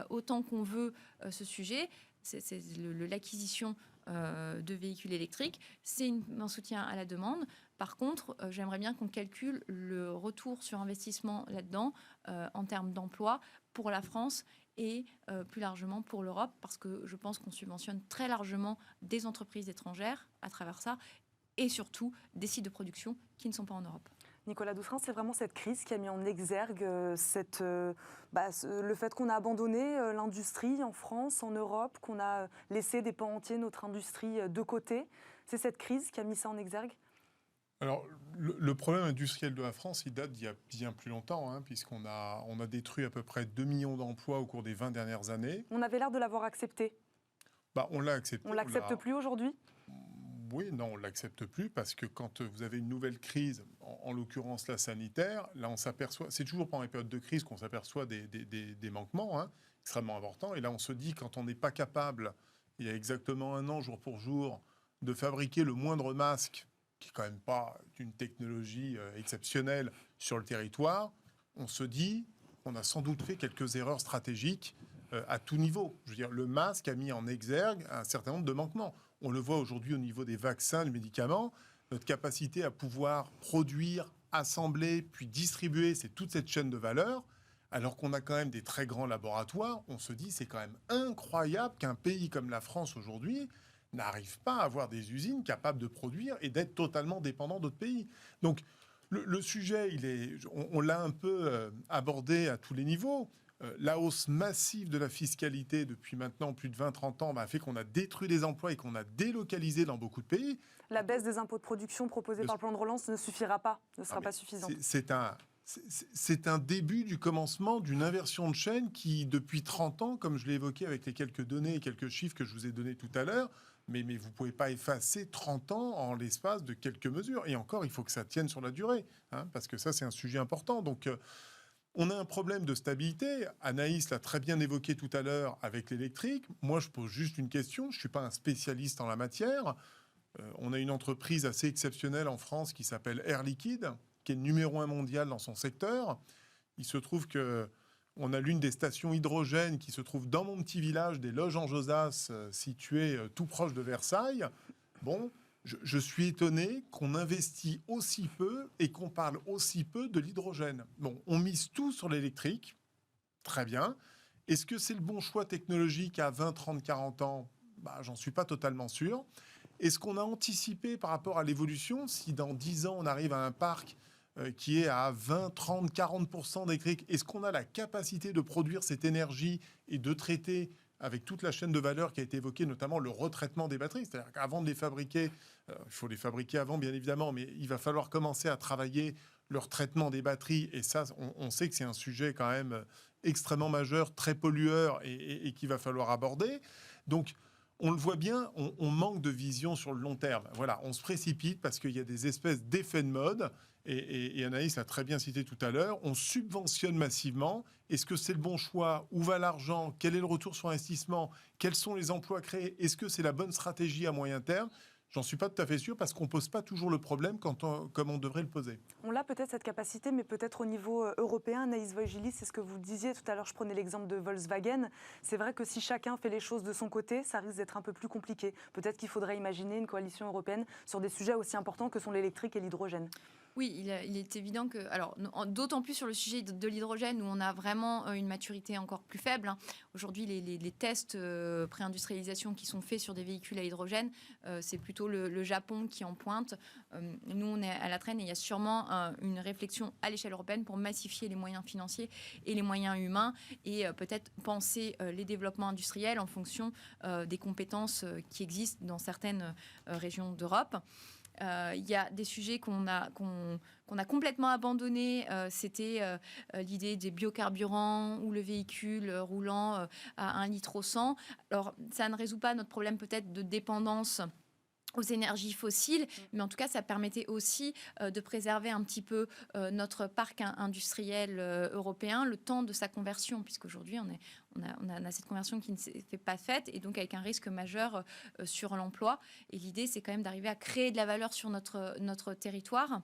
autant qu'on veut ce sujet. C'est l'acquisition de véhicules électriques. C'est un soutien à la demande. Par contre, j'aimerais bien qu'on calcule le retour sur investissement là-dedans en termes d'emploi pour la France et plus largement pour l'Europe, parce que je pense qu'on subventionne très largement des entreprises étrangères à travers ça, et surtout des sites de production qui ne sont pas en Europe. Nicolas Doufrin, c'est vraiment cette crise qui a mis en exergue le fait qu'on a abandonné l'industrie en France, en Europe, qu'on a laissé des pans entiers de notre industrie de côté. C'est cette crise qui a mis ça en exergue? Alors, le problème industriel de la France, il date d'il y a bien plus longtemps, puisqu'on a détruit à peu près 2 millions d'emplois au cours des 20 dernières années. On avait l'air de l'avoir accepté. On l'a accepté. On l'accepte plus aujourd'hui? Oui, non, on ne l'accepte plus, parce que quand vous avez une nouvelle crise, en l'occurrence la sanitaire, là on s'aperçoit, c'est toujours pendant les périodes de crise qu'on s'aperçoit des manquements extrêmement importants. Et là on se dit, quand on n'est pas capable, il y a exactement 1 an, jour pour jour, de fabriquer le moindre masque, qui n'est quand même pas d'une technologie exceptionnelle sur le territoire, on se dit qu'on a sans doute fait quelques erreurs stratégiques à tout niveau. Je veux dire, le masque a mis en exergue un certain nombre de manquements. On le voit aujourd'hui au niveau des vaccins, des médicaments. Notre capacité à pouvoir produire, assembler, puis distribuer, c'est toute cette chaîne de valeur. Alors qu'on a quand même des très grands laboratoires, on se dit c'est quand même incroyable qu'un pays comme la France aujourd'hui n'arrive pas à avoir des usines capables de produire et d'être totalement dépendant d'autres pays. Donc le sujet, on l'a un peu abordé à tous les niveaux. La hausse massive de la fiscalité depuis maintenant plus de 20-30 ans a fait qu'on a détruit des emplois et qu'on a délocalisé dans beaucoup de pays. La baisse des impôts de production proposée par le plan de relance ne suffira pas, ne sera pas suffisante. C'est un début du commencement d'une inversion de chaîne qui, depuis 30 ans, comme je l'ai évoqué avec les quelques données et quelques chiffres que je vous ai donnés tout à l'heure, mais vous ne pouvez pas effacer 30 ans en l'espace de quelques mesures. Et encore, il faut que ça tienne sur la durée, parce que ça, c'est un sujet important. Donc, on a un problème de stabilité. Anaïs l'a très bien évoqué tout à l'heure avec l'électrique. Moi, je pose juste une question. Je ne suis pas un spécialiste en la matière. On a une entreprise assez exceptionnelle en France qui s'appelle Air Liquide, qui est le numéro 1 mondial dans son secteur. Il se trouve qu'on a l'une des stations hydrogène qui se trouve dans mon petit village des Loges-en-Josas, situé tout proche de Versailles. Bon, je suis étonné qu'on investit aussi peu et qu'on parle aussi peu de l'hydrogène. Bon, on mise tout sur l'électrique, très bien. Est-ce que c'est le bon choix technologique à 20, 30, 40 ans? J'en suis pas totalement sûr. Est-ce qu'on a anticipé par rapport à l'évolution, si dans 10 ans on arrive à un parc qui est à 20, 30, 40% d'électrique, est-ce qu'on a la capacité de produire cette énergie et de traiter avec toute la chaîne de valeur qui a été évoquée, notamment le retraitement des batteries. C'est-à-dire qu'avant de les fabriquer, il faut les fabriquer avant, bien évidemment, mais il va falloir commencer à travailler le retraitement des batteries. Et ça, on sait que c'est un sujet quand même extrêmement majeur, très pollueur et qu'il va falloir aborder. Donc, on le voit bien, on manque de vision sur le long terme. Voilà, on se précipite parce qu'il y a des espèces d'effets de mode. Et Anaïs l'a très bien cité tout à l'heure, on subventionne massivement. Est-ce que c'est le bon choix? Où va l'argent? Quel est le retour sur investissement? Quels sont les emplois créés? Est-ce que c'est la bonne stratégie à moyen terme? J'en suis pas tout à fait sûr parce qu'on ne pose pas toujours le problème comme on devrait le poser. On a peut-être cette capacité, mais peut-être au niveau européen. Anaïs Voïgilis, c'est ce que vous disiez tout à l'heure. Je prenais l'exemple de Volkswagen. C'est vrai que si chacun fait les choses de son côté, ça risque d'être un peu plus compliqué. Peut-être qu'il faudrait imaginer une coalition européenne sur des sujets aussi importants que sont l'électrique et l'hydrogène. Oui, il est évident que, alors, d'autant plus sur le sujet de l'hydrogène où on a vraiment une maturité encore plus faible. Hein. Aujourd'hui, les tests pré-industrialisation qui sont faits sur des véhicules à hydrogène, c'est plutôt le Japon qui en pointe. Nous, on est à la traîne et il y a sûrement une réflexion à l'échelle européenne pour massifier les moyens financiers et les moyens humains et peut-être penser les développements industriels en fonction des compétences qui existent dans certaines régions d'Europe. Il y a des sujets qu'on a complètement abandonnés. C'était l'idée des biocarburants ou le véhicule roulant à 1 litre au 100. Alors, ça ne résout pas notre problème peut-être de dépendance aux énergies fossiles, mais en tout cas, ça permettait aussi de préserver un petit peu notre parc industriel européen, le temps de sa conversion, puisqu'aujourd'hui, on a cette conversion qui ne s'est pas faite, et donc avec un risque majeur sur l'emploi. Et l'idée, c'est quand même d'arriver à créer de la valeur sur notre territoire.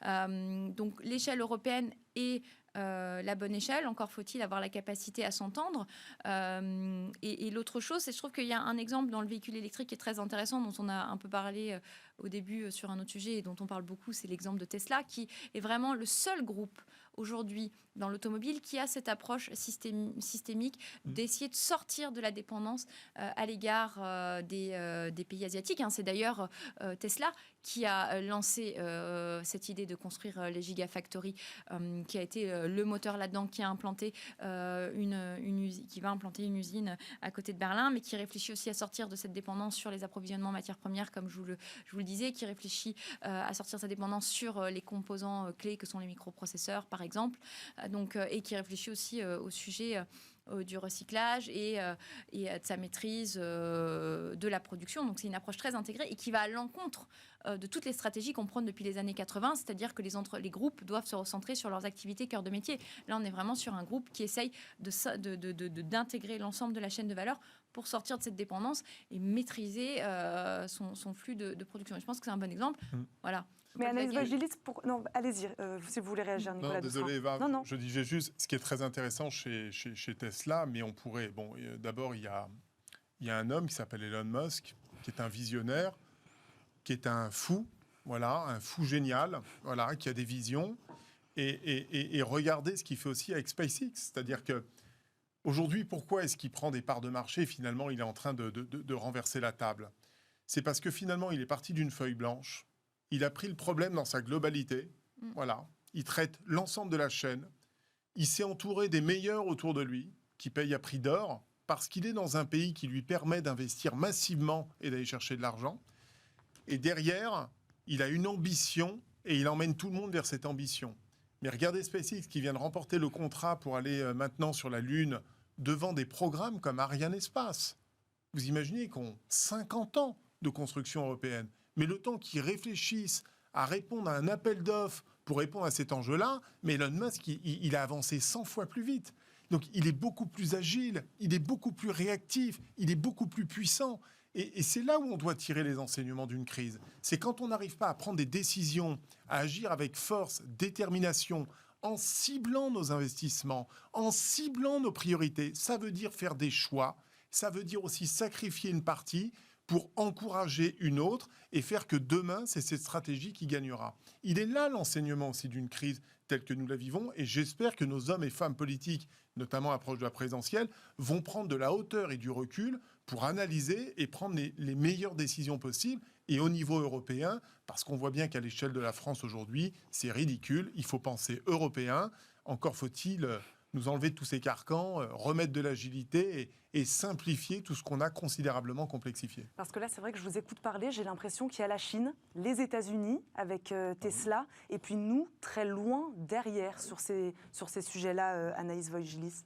Donc, l'échelle européenne est la bonne échelle. Encore faut-il avoir la capacité à s'entendre. Et l'autre chose, c'est je trouve qu'il y a un exemple dans le véhicule électrique qui est très intéressant, dont on a un peu parlé au début sur un autre sujet et dont on parle beaucoup, c'est l'exemple de Tesla, qui est vraiment le seul groupe aujourd'hui dans l'automobile qui a cette approche systémique d'essayer de sortir de la dépendance à l'égard des pays asiatiques. Hein. C'est d'ailleurs Tesla qui a lancé cette idée de construire les gigafactories, qui a été le moteur là-dedans, qui a implanté qui va implanter une usine à côté de Berlin, mais qui réfléchit aussi à sortir de cette dépendance sur les approvisionnements en matières premières, comme je vous le disais, qui réfléchit à sortir de sa dépendance sur les composants clés que sont les microprocesseurs, par exemple, et qui réfléchit aussi au sujet du recyclage et de sa maîtrise de la production. Donc c'est une approche très intégrée et qui va à l'encontre de toutes les stratégies qu'on prône depuis les années 80, c'est-à-dire que les groupes doivent se recentrer sur leurs activités cœur de métier. Là, on est vraiment sur un groupe qui essaye d'intégrer l'ensemble de la chaîne de valeur pour sortir de cette dépendance et maîtriser son flux de production. Et je pense que c'est un bon exemple. Voilà. Mais Anaïs Voïgilis, non, allez-y, si vous voulez réagir, Nicolas. Non, désolé, Eva. Non. Je disais juste, ce qui est très intéressant chez Tesla, mais on pourrait... Bon, d'abord, il y a un homme qui s'appelle Elon Musk, qui est un visionnaire, qui est un fou, voilà, un fou génial, voilà, qui a des visions. Et regardez ce qu'il fait aussi avec SpaceX. C'est-à-dire que aujourd'hui, pourquoi est-ce qu'il prend des parts de marché? Finalement, il est en train de renverser la table. C'est parce que finalement, il est parti d'une feuille blanche. Il a pris le problème dans sa globalité. Voilà. Il traite l'ensemble de la chaîne. Il s'est entouré des meilleurs autour de lui, qui payent à prix d'or, parce qu'il est dans un pays qui lui permet d'investir massivement et d'aller chercher de l'argent. Et derrière, il a une ambition et il emmène tout le monde vers cette ambition. Mais regardez SpaceX qui vient de remporter le contrat pour aller maintenant sur la Lune devant des programmes comme Ariane Espace. Vous imaginez qu'on 50 ans de construction européenne. Mais le temps qu'ils réfléchissent à répondre à un appel d'offres pour répondre à cet enjeu-là, mais Elon Musk, il a avancé 100 fois plus vite. Donc, il est beaucoup plus agile, il est beaucoup plus réactif, il est beaucoup plus puissant. Et c'est là où on doit tirer les enseignements d'une crise. C'est quand on n'arrive pas à prendre des décisions, à agir avec force, détermination, en ciblant nos investissements, en ciblant nos priorités. Ça veut dire faire des choix, ça veut dire aussi sacrifier une partie pour encourager une autre et faire que demain, c'est cette stratégie qui gagnera. Il est là l'enseignement aussi d'une crise telle que nous la vivons, et j'espère que nos hommes et femmes politiques, notamment à l'approche de la présidentielle, vont prendre de la hauteur et du recul pour analyser et prendre les meilleures décisions possibles, et au niveau européen, parce qu'on voit bien qu'à l'échelle de la France aujourd'hui, c'est ridicule, il faut penser européen, encore faut-il nous enlever tous ces carcans, remettre de l'agilité et simplifier tout ce qu'on a considérablement complexifié. Parce que là, c'est vrai que je vous écoute parler, j'ai l'impression qu'il y a la Chine, les États-Unis avec Tesla, et puis nous, très loin derrière sur ces sujets-là, Anaïs Voïgilis.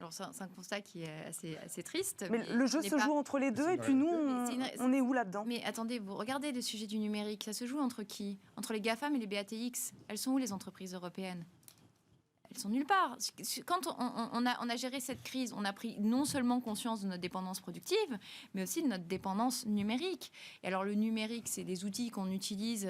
Alors c'est un constat qui est assez triste. Mais le jeu se joue entre les deux, et puis nous, on est où là-dedans? Mais attendez, vous regardez le sujet du numérique, ça se joue entre qui? Entre les GAFAM et les BATX. Elles sont où les entreprises européennes? Elles sont nulle part. Quand on a géré cette crise, on a pris non seulement conscience de notre dépendance productive, mais aussi de notre dépendance numérique. Et alors le numérique, c'est des outils qu'on utilise,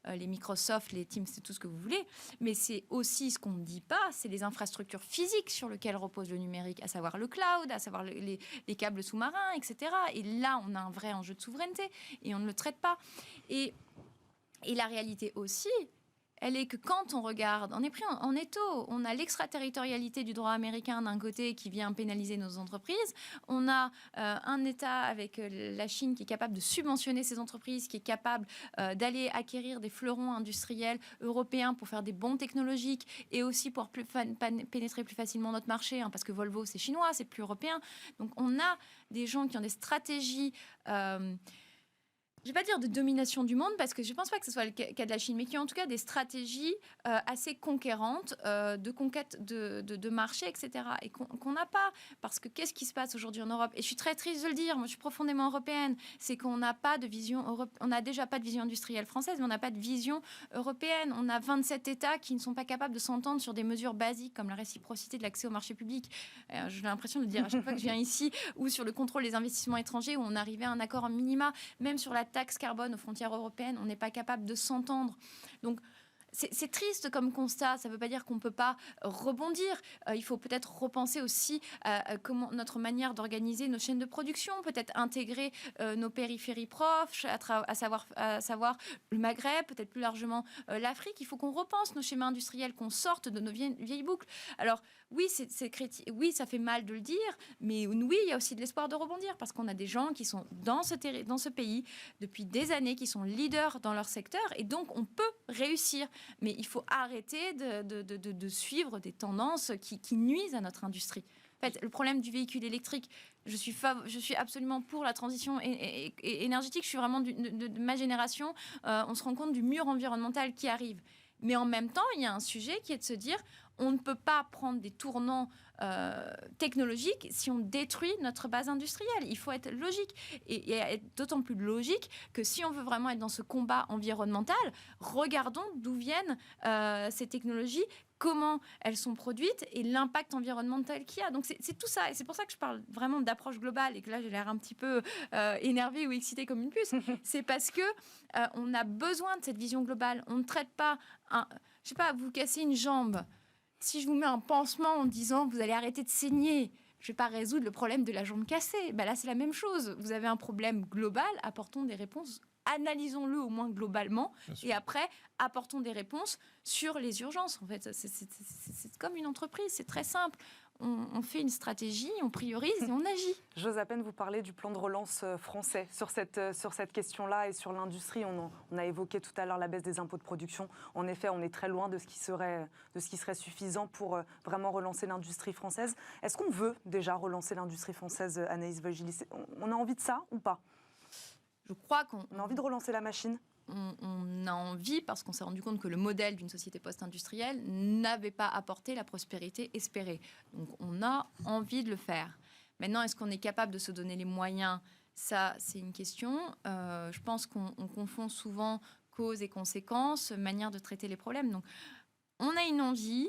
les Microsoft, les Teams, c'est tout ce que vous voulez. Mais c'est aussi ce qu'on ne dit pas, c'est les infrastructures physiques sur lesquelles repose le numérique, à savoir le cloud, à savoir les câbles sous-marins, etc. Et là, on a un vrai enjeu de souveraineté et on ne le traite pas. Et la réalité aussi, elle est que quand on regarde, on est pris en étau, on a l'extraterritorialité du droit américain d'un côté qui vient pénaliser nos entreprises, on a un État avec la Chine qui est capable de subventionner ces entreprises, qui est capable d'aller acquérir des fleurons industriels européens pour faire des bons technologiques et aussi pour pénétrer plus facilement notre marché, parce que Volvo c'est chinois, c'est plus européen. Donc on a des gens qui ont des stratégies... je ne vais pas dire de domination du monde, parce que je ne pense pas que ce soit le cas de la Chine, mais qui ont en tout cas des stratégies assez conquérantes de conquête de marché, etc. Et qu'on n'a pas. Parce que qu'est-ce qui se passe aujourd'hui en Europe? Et je suis très triste de le dire, moi je suis profondément européenne. C'est qu'on n'a pas de vision on n'a déjà pas de vision industrielle française, mais on n'a pas de vision européenne. On a 27 États qui ne sont pas capables de s'entendre sur des mesures basiques comme la réciprocité de l'accès au marché public. J'ai l'impression de le dire à chaque fois que je viens ici, ou sur le contrôle des investissements étrangers, où on arrivait à un accord en minima, même sur la taxe carbone aux frontières européennes, on n'est pas capable de s'entendre. Donc, c'est triste comme constat, ça ne veut pas dire qu'on ne peut pas rebondir. Il faut peut-être repenser aussi comment notre manière d'organiser nos chaînes de production, peut-être intégrer nos périphéries proches, à savoir le Maghreb, peut-être plus largement l'Afrique. Il faut qu'on repense nos schémas industriels, qu'on sorte de nos vieilles boucles. Alors oui, oui, ça fait mal de le dire, mais oui, il y a aussi de l'espoir de rebondir, parce qu'on a des gens qui sont dans ce pays depuis des années, qui sont leaders dans leur secteur, et donc on peut réussir. Mais il faut arrêter de suivre des tendances qui nuisent à notre industrie. En fait, le problème du véhicule électrique, je suis absolument pour la transition énergétique. Je suis vraiment de ma génération. On se rend compte du mur environnemental qui arrive. Mais en même temps, il y a un sujet qui est de se dire, on ne peut pas prendre des tournants technologiques si on détruit notre base industrielle. Il faut être logique. Et être d'autant plus logique que si on veut vraiment être dans ce combat environnemental, regardons d'où viennent ces technologies, comment elles sont produites et l'impact environnemental qu'il y a. Donc c'est tout ça. Et c'est pour ça que je parle vraiment d'approche globale et que là j'ai l'air un petit peu énervée ou excitée comme une puce. C'est parce que on a besoin de cette vision globale. On ne traite pas je sais pas, vous cassez une jambe. Si je vous mets un pansement en disant vous allez arrêter de saigner, je ne vais pas résoudre le problème de la jambe cassée. Ben là, c'est la même chose. Vous avez un problème global, apportons des réponses, analysons-le au moins globalement, et après, apportons des réponses sur les urgences. En fait, c'est comme une entreprise, c'est très simple. On fait une stratégie, on priorise et on agit. J'ose à peine vous parler du plan de relance français sur cette question-là et sur l'industrie. On a évoqué tout à l'heure la baisse des impôts de production. En effet, on est très loin de ce qui serait suffisant pour vraiment relancer l'industrie française. Est-ce qu'on veut déjà relancer l'industrie française, Anaïs Voïgilis? On a envie de ça ou pas? Je crois qu'on a envie de relancer la machine. On a envie, parce qu'on s'est rendu compte que le modèle d'une société post-industrielle n'avait pas apporté la prospérité espérée. Donc on a envie de le faire. Maintenant, est-ce qu'on est capable de se donner les moyens? Ça, c'est une question. Je pense qu'on confond souvent cause et conséquences, manière de traiter les problèmes. Donc on a une envie.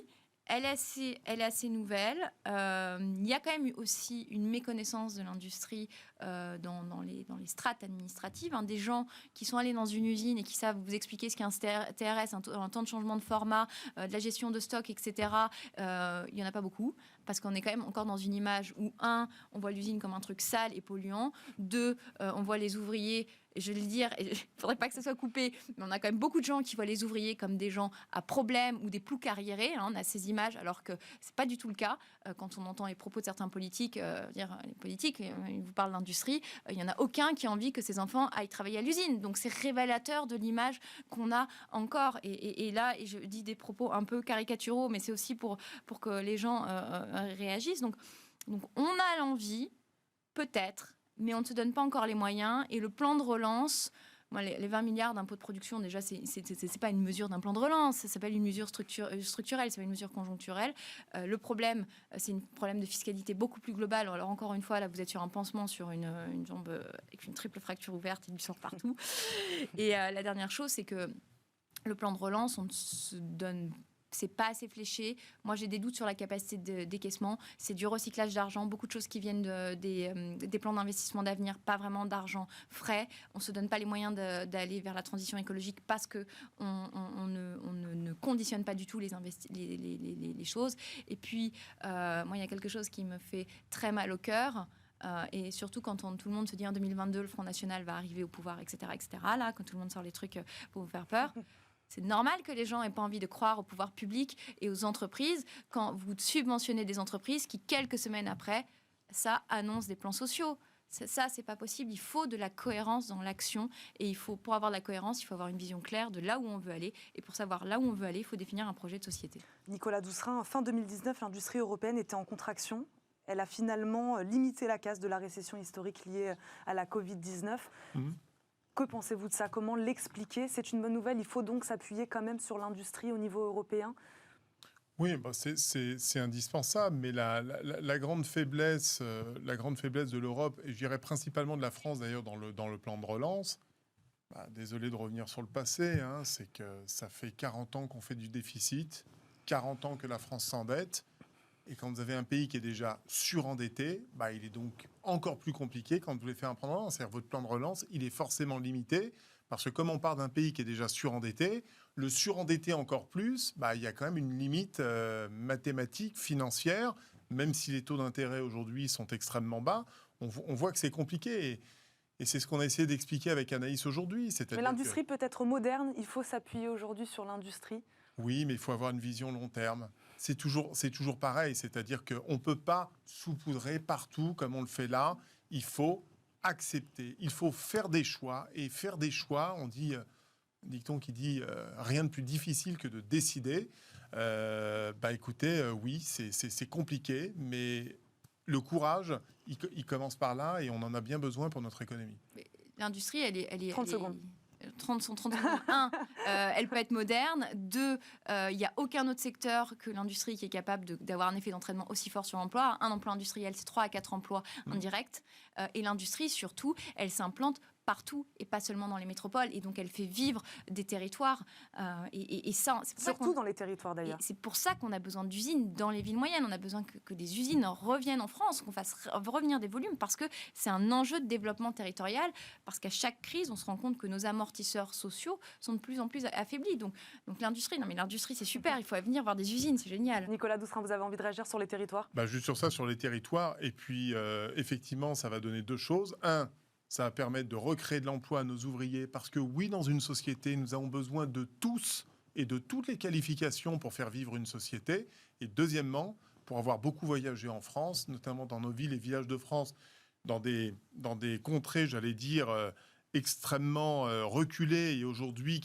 Elle est assez nouvelle. Il y a quand même aussi une méconnaissance de l'industrie dans les strates administratives. Des gens qui sont allés dans une usine et qui savent vous expliquer ce qu'est un TRS, un temps de changement de format, de la gestion de stock, etc. Il n'y en a pas beaucoup, parce qu'on est quand même encore dans une image où, on voit l'usine comme un truc sale et polluant. 2, on voit les ouvriers et je vais le dire, et il ne faudrait pas que ça soit coupé, mais on a quand même beaucoup de gens qui voient les ouvriers comme des gens à problème ou des ploucs carriérés. On a ces images, alors que ce n'est pas du tout le cas. Quand on entend les propos de certains politiques, les politiques, ils vous parlent d'industrie, il n'y en a aucun qui a envie que ses enfants aillent travailler à l'usine. Donc c'est révélateur de l'image qu'on a encore. Et là, et je dis des propos un peu caricaturaux, mais c'est aussi pour que les gens réagissent. Donc on a l'envie, peut-être, mais on ne se donne pas encore les moyens. Et le plan de relance, moi, les 20 milliards d'impôts de production, déjà, c'est pas une mesure d'un plan de relance, ça s'appelle une mesure structurelle, c'est pas une mesure conjoncturelle. Le problème, c'est un problème de fiscalité beaucoup plus global. Alors encore une fois, là, vous êtes sur un pansement sur une jambe avec une triple fracture ouverte et du sang partout. Et la dernière chose, c'est que le plan de relance, on ne se donne... C'est pas assez fléché. Moi, j'ai des doutes sur la capacité de décaissement. C'est du recyclage d'argent, beaucoup de choses qui viennent des plans d'investissement d'avenir, pas vraiment d'argent frais. On se donne pas les moyens d'aller vers la transition écologique parce que on ne conditionne pas du tout les choses. Et puis, moi, il y a quelque chose qui me fait très mal au cœur. Et surtout quand tout le monde se dit en 2022, le Front National va arriver au pouvoir, etc., etc. Là, quand tout le monde sort les trucs pour vous faire peur. C'est normal que les gens n'aient pas envie de croire au pouvoir public et aux entreprises quand vous subventionnez des entreprises qui, quelques semaines après, ça annonce des plans sociaux. Ça, c'est pas possible. Il faut de la cohérence dans l'action. Et pour avoir de la cohérence, il faut avoir une vision claire de là où on veut aller. Et pour savoir là où on veut aller, il faut définir un projet de société. Nicolas Doucerin, fin 2019, l'industrie européenne était en contraction. Elle a finalement limité la casse de la récession historique liée à la Covid-19. Que pensez-vous de ça? Comment l'expliquer? C'est une bonne nouvelle. Il faut donc s'appuyer quand même sur l'industrie au niveau européen. Oui, bah c'est indispensable, mais la grande faiblesse de l'Europe, et je dirais principalement de la France d'ailleurs dans le plan de relance, désolé de revenir sur le passé, c'est que ça fait 40 ans qu'on fait du déficit, 40 ans que la France s'endette. Et quand vous avez un pays qui est déjà surendetté, il est donc encore plus compliqué quand vous voulez faire un plan de relance. C'est-à-dire votre plan de relance, il est forcément limité parce que comme on part d'un pays qui est déjà surendetté, le surendetté encore plus, il y a quand même une limite mathématique, financière, même si les taux d'intérêt aujourd'hui sont extrêmement bas, on voit que c'est compliqué. Et c'est ce qu'on a essayé d'expliquer avec Anaïs aujourd'hui. Mais l'industrie peut être moderne, il faut s'appuyer aujourd'hui sur l'industrie. Oui, mais il faut avoir une vision long terme. C'est toujours pareil, c'est-à-dire qu'on ne peut pas saupoudrer partout comme on le fait là. Il faut accepter, il faut faire des choix. Et faire des choix, on dit, un dicton qui dit rien de plus difficile que de décider. Écoutez, oui, c'est compliqué, mais le courage, il commence par là et on en a bien besoin pour notre économie. L'industrie, elle est 30 secondes. 30 secondes. 1, elle peut être moderne. 2, il n'y a aucun autre secteur que l'industrie qui est capable d'avoir un effet d'entraînement aussi fort sur l'emploi. Un emploi industriel, c'est 3 à 4 emplois indirects. Et l'industrie, surtout, elle s'implante partout et pas seulement dans les métropoles. Et donc, elle fait vivre des territoires. Et ça, c'est pour surtout dans les territoires, d'ailleurs. C'est pour ça qu'on a besoin d'usines dans les villes moyennes. On a besoin que des usines reviennent en France, qu'on fasse revenir des volumes, parce que c'est un enjeu de développement territorial, parce qu'à chaque crise, on se rend compte que nos amortisseurs sociaux sont de plus en plus affaiblis. Donc l'industrie, l'industrie, c'est super. Il faut venir voir des usines, c'est génial. Nicolas Doucerin, vous avez envie de réagir sur les territoires? Juste sur ça, sur les territoires. Et puis, effectivement, ça va donner 2 choses. 1, ça va permettre de recréer de l'emploi à nos ouvriers parce que oui, dans une société, nous avons besoin de tous et de toutes les qualifications pour faire vivre une société. Et deuxièmement, pour avoir beaucoup voyagé en France, notamment dans nos villes et villages de France, dans des contrées, j'allais dire, extrêmement reculées et aujourd'hui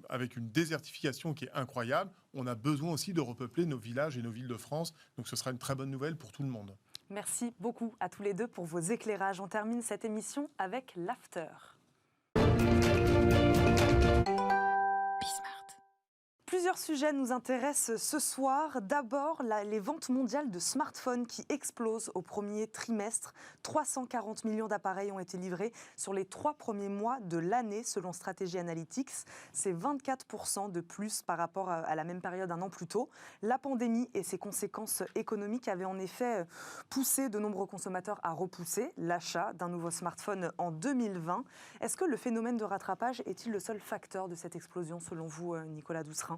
avec une désertification qui est incroyable, on a besoin aussi de repeupler nos villages et nos villes de France. Donc ce sera une très bonne nouvelle pour tout le monde. Merci beaucoup à tous les deux pour vos éclairages. On termine cette émission avec l'after. Plusieurs sujets nous intéressent ce soir. D'abord, les ventes mondiales de smartphones qui explosent au premier trimestre. 340 millions d'appareils ont été livrés sur les 3 premiers mois de l'année, selon Strategy Analytics. C'est 24% de plus par rapport à la même période un an plus tôt. La pandémie et ses conséquences économiques avaient en effet poussé de nombreux consommateurs à repousser l'achat d'un nouveau smartphone en 2020. Est-ce que le phénomène de rattrapage est-il le seul facteur de cette explosion, selon vous, Nicolas Doucerin ?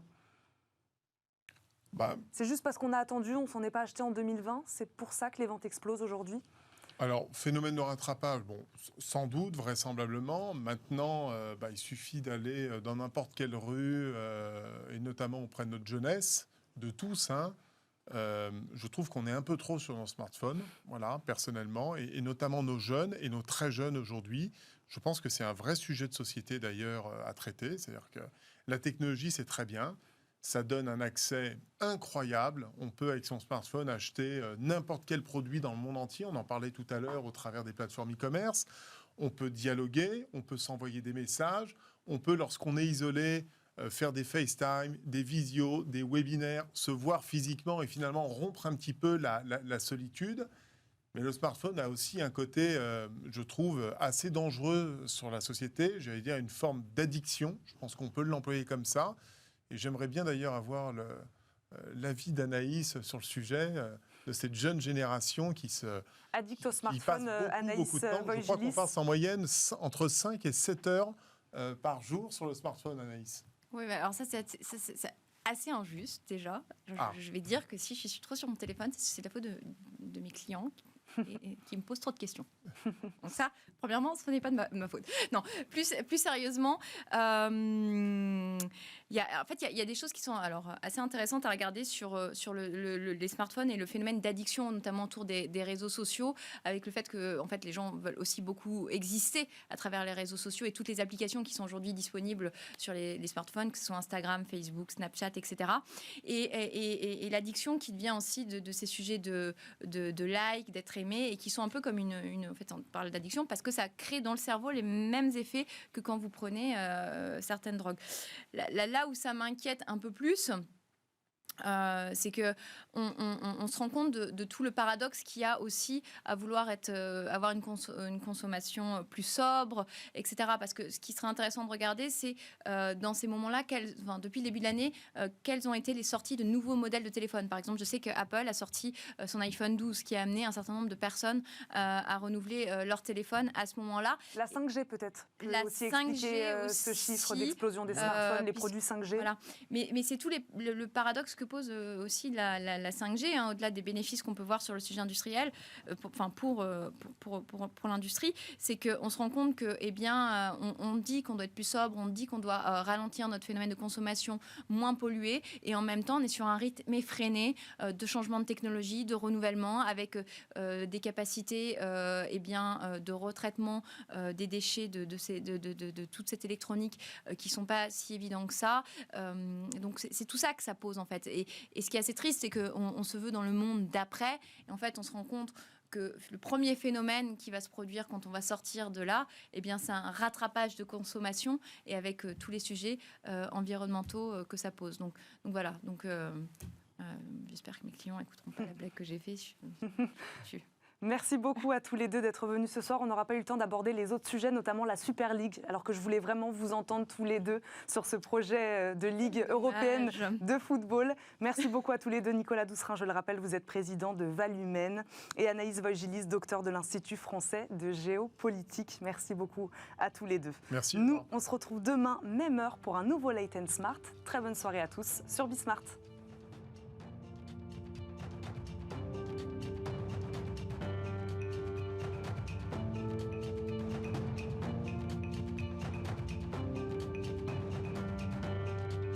C'est juste parce qu'on a attendu, on ne s'en est pas acheté en 2020, c'est pour ça que les ventes explosent aujourd'hui? Alors, phénomène de rattrapage, bon, sans doute, vraisemblablement. Maintenant, il suffit d'aller dans n'importe quelle rue, et notamment auprès de notre jeunesse, de tous, hein. Je trouve qu'on est un peu trop sur nos smartphones, voilà, personnellement, et notamment nos jeunes et nos très jeunes aujourd'hui. Je pense que c'est un vrai sujet de société d'ailleurs à traiter. C'est-à-dire que la technologie, c'est très bien. Ça donne un accès incroyable. On peut, avec son smartphone, acheter n'importe quel produit dans le monde entier. On en parlait tout à l'heure au travers des plateformes e-commerce. On peut dialoguer, on peut s'envoyer des messages. On peut, lorsqu'on est isolé, faire des FaceTime, des visios, des webinaires, se voir physiquement et finalement rompre un petit peu la solitude. Mais le smartphone a aussi un côté, je trouve, assez dangereux sur la société. J'allais dire une forme d'addiction. Je pense qu'on peut l'employer comme ça. Et j'aimerais bien d'ailleurs avoir l'avis d'Anaïs sur le sujet, de cette jeune génération qui Addict au passe smartphone, Anaïs beaucoup de temps. Je crois qu'on Voigilis. passe en moyenne entre 5 et 7 heures par jour sur le smartphone, Anaïs. Oui, mais alors ça, c'est assez injuste déjà. Je vais dire que si je suis trop sur mon téléphone, c'est la faute de mes clients et qui me posent trop de questions. Donc ça, premièrement, ce n'est pas de ma faute. Non, plus sérieusement, il y a des choses qui sont alors assez intéressantes à regarder sur les smartphones et le phénomène d'addiction, notamment autour des réseaux sociaux, avec le fait que en fait, les gens veulent aussi beaucoup exister à travers les réseaux sociaux et toutes les applications qui sont aujourd'hui disponibles sur les smartphones, que ce soit Instagram, Facebook, Snapchat, etc. Et l'addiction qui devient aussi de ces sujets de like, d'être aimé, et qui sont un peu comme en fait, on parle d'addiction parce que ça crée dans le cerveau les mêmes effets que quand vous prenez certaines drogues. Là où ça m'inquiète un peu plus, c'est que on se rend compte de tout le paradoxe qu'il y a aussi à vouloir avoir une consommation plus sobre, etc. Parce que ce qui serait intéressant de regarder, c'est dans ces moments-là, depuis le début de l'année, quelles ont été les sorties de nouveaux modèles de téléphone. Par exemple, je sais que Apple a sorti son iPhone 12, qui a amené un certain nombre de personnes à renouveler leur téléphone à ce moment-là. La 5G peut-être peut La aussi 5G expliquer aussi, ce chiffre d'explosion des smartphones, les produits 5G. Voilà. Mais c'est tout le paradoxe que pose aussi la 5G, hein, au-delà des bénéfices qu'on peut voir sur le sujet industriel, pour l'industrie, c'est qu'on se rend compte que, on dit qu'on doit être plus sobre, on dit qu'on doit ralentir notre phénomène de consommation, moins polluer, et en même temps, on est sur un rythme effréné de changement de technologie, de renouvellement, avec des capacités de retraitement des déchets de toute cette électronique qui sont pas si évidents que ça. Donc c'est tout ça que ça pose en fait. Et ce qui est assez triste, c'est qu'on se veut dans le monde d'après, et en fait on se rend compte que le premier phénomène qui va se produire quand on va sortir de là, c'est un rattrapage de consommation, et avec tous les sujets environnementaux que ça pose. Donc voilà. Donc j'espère que mes clients n'écouteront pas la blague que j'ai faite. Merci beaucoup à tous les deux d'être venus ce soir. On n'aura pas eu le temps d'aborder les autres sujets, notamment la Super League, alors que je voulais vraiment vous entendre tous les deux sur ce projet de Ligue européenne de football. Merci beaucoup à tous les deux. Nicolas Doucerin, je le rappelle, vous êtes président de Valumène, et Anaïs Voigilis, docteur de l'Institut français de géopolitique. Merci beaucoup à tous les deux. Merci. Nous, on se retrouve demain, même heure, pour un nouveau Late & Smart. Très bonne soirée à tous sur Bismart.